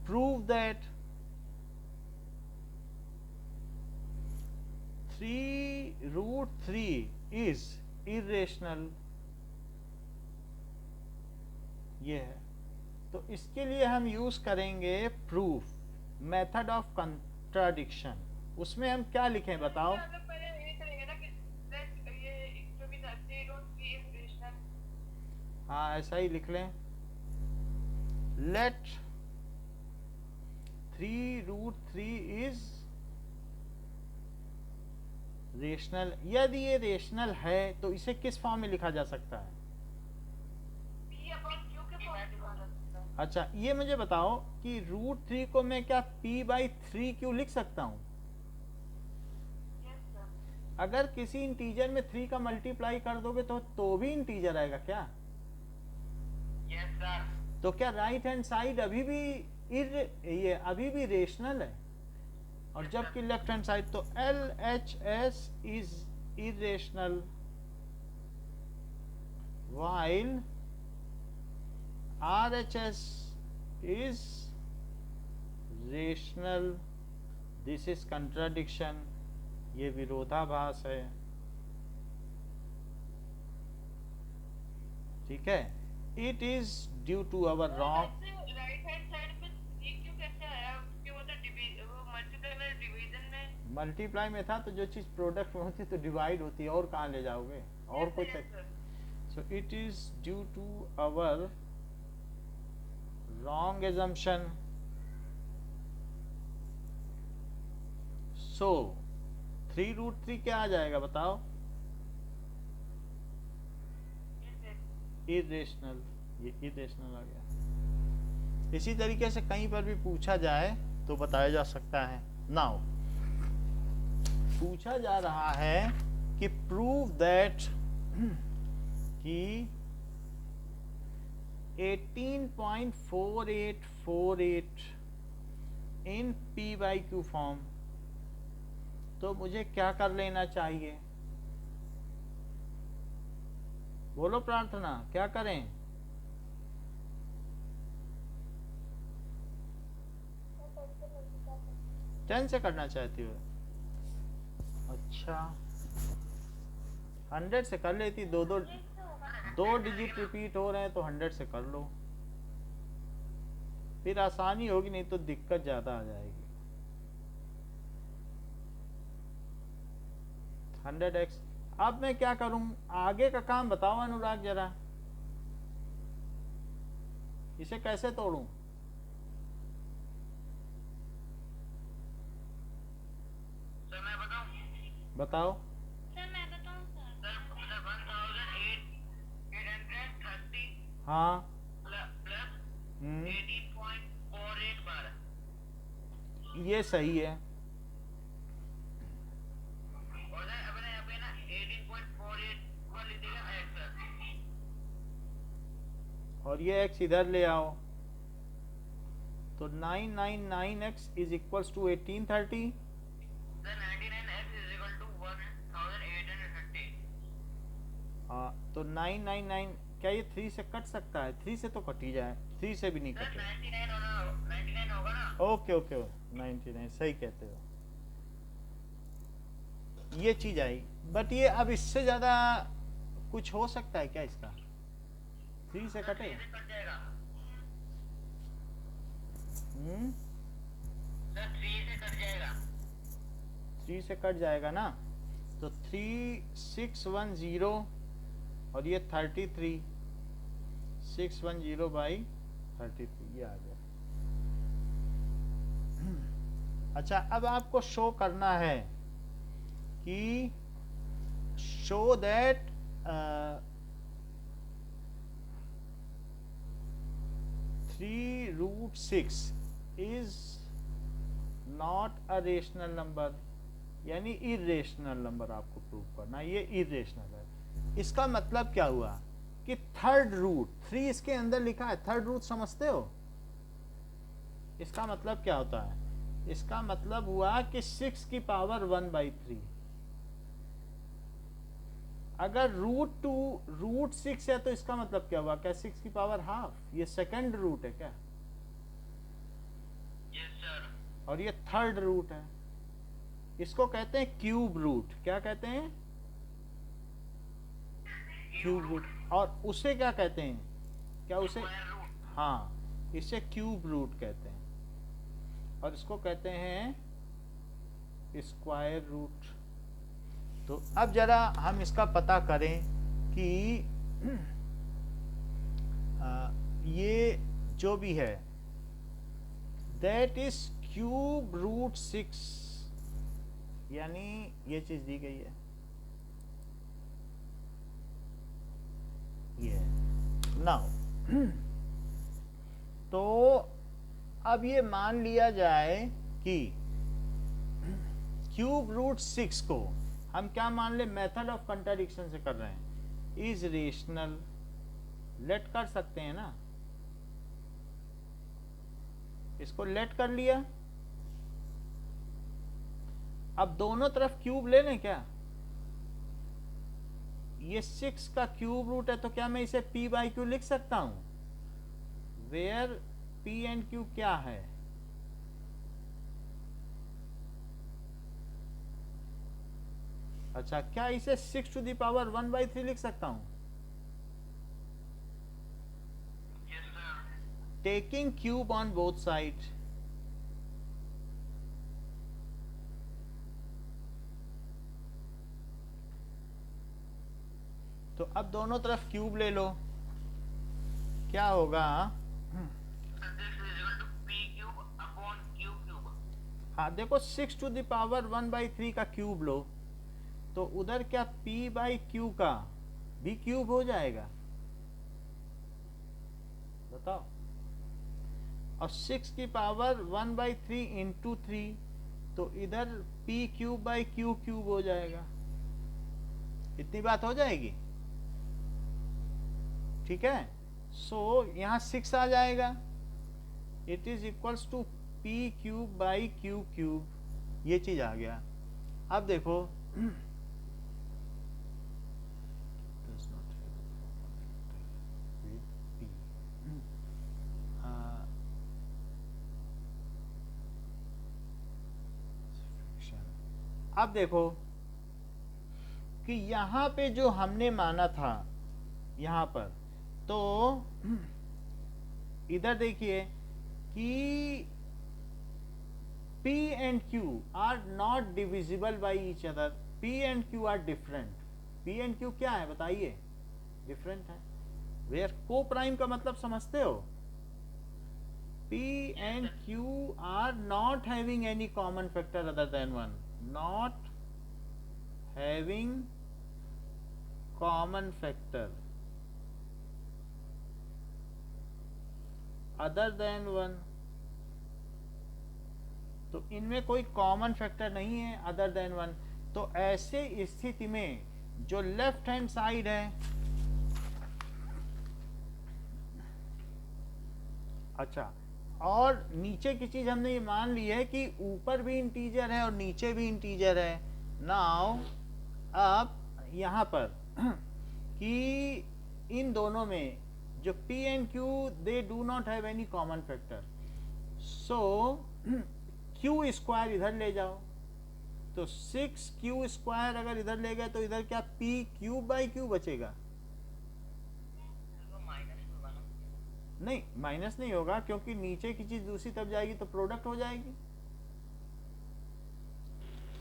प्रूव दैट 3√3 इज इरेशनल, ये है, तो इसके लिए हम यूज करेंगे प्रूफ, मेथड ऑफ कंट्राडिक्शन। उसमें हम क्या लिखें बताओ, हम लोग पहले ये करेंगे ना कि let ये जो भी 3√3 is rational. हाँ ऐसा ही लिख लें, लेट 3√3 इज रेशनल। यदि ये रेशनल है तो इसे किस फॉर्म में लिखा जा सकता है, P upon Q के फॉर्म में लिखा जा सकता है. अच्छा ये मुझे बताओ कि √3 को मैं क्या P/3Q लिख सकता हूँ, Yes, sir. अगर किसी इंटीजर में 3 का मल्टीप्लाई कर दोगे तो भी इंटीजर आएगा क्या, Yes, sir. तो क्या राइट हैंड साइड अभी भी ये अभी भी रेशनल है, और जबकि लेफ्ट हैंड साइड, तो LHS is irrational while RHS is rational, this is contradiction, ये विरोधाभास है, ठीक है, it is due to our wrong, right hand side में 3 क्यों कैसे आया, क्यों वो तो वो मल्टीप्लाई में डिवीजन में. मल्टीप्लाई में था, तो जो चीज प्रोडक्ट में होती है तो डिवाइड होती है, और कहाँ ले जाओगे, और कोई Yes, sir. so it is due to our wrong assumption सो 3√3 क्या आ जाएगा बताओ? इरेशनल, ये इरेशनल आ गया। इसी तरीके से कहीं पर भी पूछा जाए तो बताया जा सकता है। नाउ पूछा जा रहा है कि प्रूव दैट कि 18.4848 इन p/q फॉर्म, तो मुझे क्या कर लेना चाहिए? बोलो प्रार्थना, क्या करें? टेन से करना चाहती हो? अच्छा 100 से कर लेती। दो डिजिट रिपीट हो रहे हैं तो 100 से कर लो, फिर आसानी होगी, नहीं तो दिक्कत ज्यादा आ जाएगी। 100x। अब मैं क्या करूं? आगे का काम बताओ अनुराग जरा, इसे कैसे तोड़ूं? सर मैं बताऊं? बताओ। सर मैं बताऊं सर? सर 1830 हाँ प्लस 18.48 बार ये सही है। और सर अपने यहाँ पे ना 18.48 को लिख देगा x सर, और ये x इधर ले आओ, तो 999x is equals to 1830। Sir 99x is equal to 1830। हाँ तो 999 क्या ये 3 से कट सकता है? 3 से तो कट ही जाए, 3 से भी नहीं सर कटे। 99 होगा ना? ओके ओके 99 सही कहते हो, ये चीज आई। बट ये अब इससे ज्यादा कुछ हो सकता है क्या इसका? 3 से कटे? सर 3 से कट जाएगा। सर 3 से कट जाएगा। 3 से कट जाएगा ना, तो 3610 और ये 33, 610/33 ये आ गया। अच्छा अब आपको शो करना है कि show that 3√6 is not a rational number, यानी इरेशनल नंबर आपको प्रूव करना, ये इरेशनल है। इसका मतलब क्या हुआ कि थर्ड रूट 3 इसके अंदर लिखा है, थर्ड रूट समझते हो? इसका मतलब क्या होता है? इसका मतलब हुआ कि 6 की पावर 1/3। अगर √2√6 है तो इसका मतलब क्या हुआ? क्या 6 की पावर हाफ? ये सेकंड रूट है क्या? Yes sir. और ये थर्ड रूट है। इसको कहते हैं क्यूब रूट। क्या कहते हैं? Cube root. और उसे क्या कहते हैं? क्या उसे? हाँ, इसे क्यूब रूट कहते हैं, और इसको कहते हैं स्क्वायर रूट। तो अब जरा हम इसका पता करें कि ये जो भी है दैट इज क्यूब रूट 6, यानी ये चीज दी गई है, ये नाउ तो अब ये मान लिया जाए कि क्यूब रूट 6 को हम क्या मान ले? मेथड ऑफ कंट्राडिक्शन से कर रहे हैं, इज रेशनल। लेट कर सकते हैं ना, इसको लेट कर लिया। अब दोनों तरफ क्यूब ले लें क्या? ये 6 का क्यूब रूट है, तो क्या मैं इसे p/q लिख सकता हूं? वेयर p एंड q क्या है? अच्छा, क्या इसे 6 टू द पावर 1/3 लिख सकता हूं? Yes sir. Taking cube on both side, तो अब दोनों तरफ क्यूब ले लो, क्या होगा? हाँ देखो 6 टू द पावर 1/3 का क्यूब लो तो उधर क्या p/q का भी क्यूब हो जाएगा, बताओ। और 6 की पावर 1/3 इंटू 3 तो इधर p³ क्यूब हो जाएगा। इतनी बात हो जाएगी, ठीक है। सो यहाँ 6 आ जाएगा, it is equals to p³/q³, ये चीज आ गया। अब देखो अब देखो कि यहाँ पे जो हमने माना था यहाँ पर, तो इधर देखिए कि P and Q are not divisible by each other. P and Q are different. P and Q क्या है बताइए, डिफरेंट है। वेयर को प्राइम का मतलब समझते हो, P and Q are not having any common factor other than 1. Not having common factor other than 1. तो इनमें कोई कॉमन फैक्टर नहीं है अदर देन 1। तो ऐसे स्थिति में जो लेफ्ट हैंड साइड है, अच्छा, और नीचे की चीज हमने ये मान ली है कि ऊपर भी इंटीजर है और नीचे भी इंटीजर है। नाउ अब यहाँ पर कि इन दोनों में जो P and Q they do not have any common factor, so Q² इधर ले जाओ तो 6Q² अगर इधर ले गए तो इधर क्या p³/q बचेगा, नहीं माइनस नहीं होगा क्योंकि नीचे की चीज दूसरी तरफ जाएगी तो प्रोडक्ट हो जाएगी।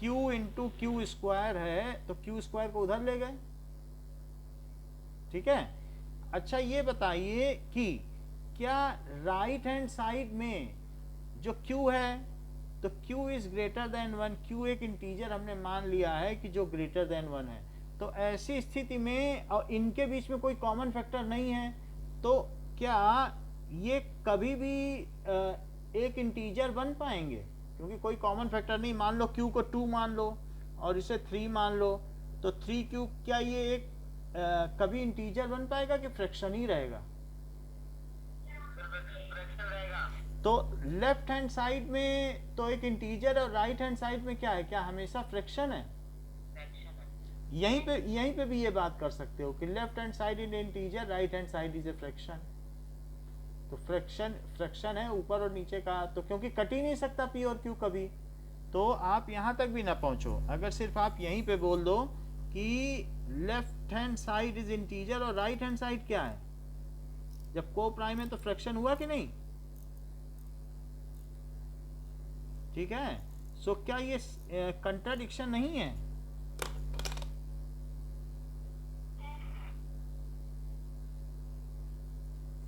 Q इंटू Q² है तो Q² को उधर ले गए, ठीक है। अच्छा ये बताइए कि क्या राइट हैंड साइड में जो Q है तो Q is greater than 1, Q एक इंटीजर हमने मान लिया है कि जो ग्रेटर देन 1 है। तो ऐसी स्थिति में और इनके बीच में कोई कॉमन फैक्टर नहीं है, तो क्या ये कभी भी एक इंटीजर बन पाएंगे, क्योंकि कोई कॉमन फैक्टर नहीं। मान लो Q को 2 मान लो और इसे 3 मान लो तो 3Q, क्या ये एक कभी इंटीजर बन पाएगा कि फ्रैक्शन ही रहेगा? तो लेफ्ट हैंड साइड में तो एक इंटीजर और राइट हैंड साइड में क्या है, क्या हमेशा फ्रैक्शन है? यहीं पे भी ये बात कर सकते हो कि left hand side is integer, right hand side is a fraction. तो फ्रैक्शन है ऊपर और नीचे का, तो क्योंकि कट ही नहीं सकता P और Q कभी, तो आप यहां तक भी ना पहुंचो। अगर सिर्फ आप यहीं पे बोल दो कि left hand side is integer और राइट हैंड साइड क्या है, जब को प्राइम है तो फ्रैक्शन हुआ कि नहीं, ठीक है। सो क्या ये कंट्राडिक्शन नहीं है?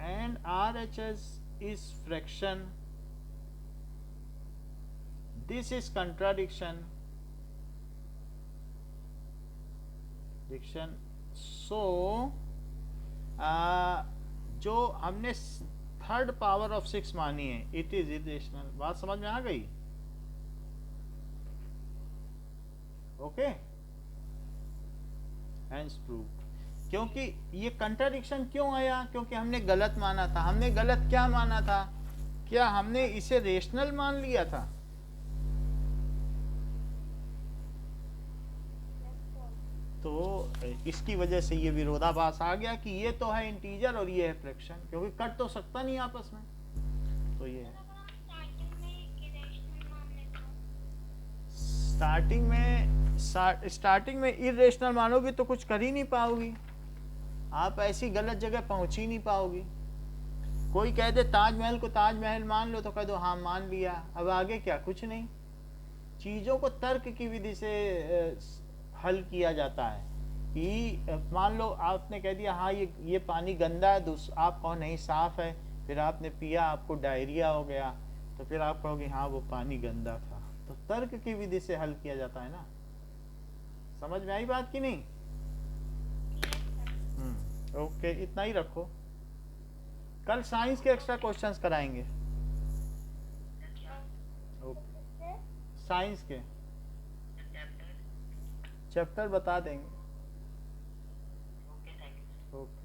And RHS is fraction, this is contradiction, so जो हमने थर्ड पावर ऑफ 6 मानी है इट इज इरेशनल। बात समझ में आ गई? Okay, hence proved. क्योंकि ये कंट्राडिक्शन क्यों आया, क्योंकि हमने गलत माना था। हमने गलत क्या माना था, क्या हमने इसे रेशनल मान लिया था? तो इसकी वजह से ये विरोधाभास आ गया कि ये तो है इंटीजर और ये है फ्रैक्शन, क्योंकि कट तो सकता नहीं आपस में। तो ये है स्टार्टिंग में इरेशनल मानोगी तो कुछ कर ही नहीं पाओगी, आप ऐसी गलत जगह पहुंच ही नहीं पाओगी। कोई कह दे ताजमहल को ताजमहल मान लो तो कह दो हाँ मान लिया, अब आगे क्या, कुछ नहीं। चीजों को तर्क की विधि से हल किया जाता है कि मान लो आपने कह दिया हाँ ये पानी गंदा है, आप कहो नहीं साफ है, फिर आपने पिया आपको डायरिया हो गया, तो फिर आप कहोगे हाँ वो पानी गंदा था। तो तर्क की विधि से हल किया जाता है ना। समझ में आई बात कि नहीं? ओके, इतना ही रखो। कल साइंस के एक्स्ट्रा क्वेश्चंस कराएंगे। ओके, साइंस के चैप्टर बता देंगे। ओके।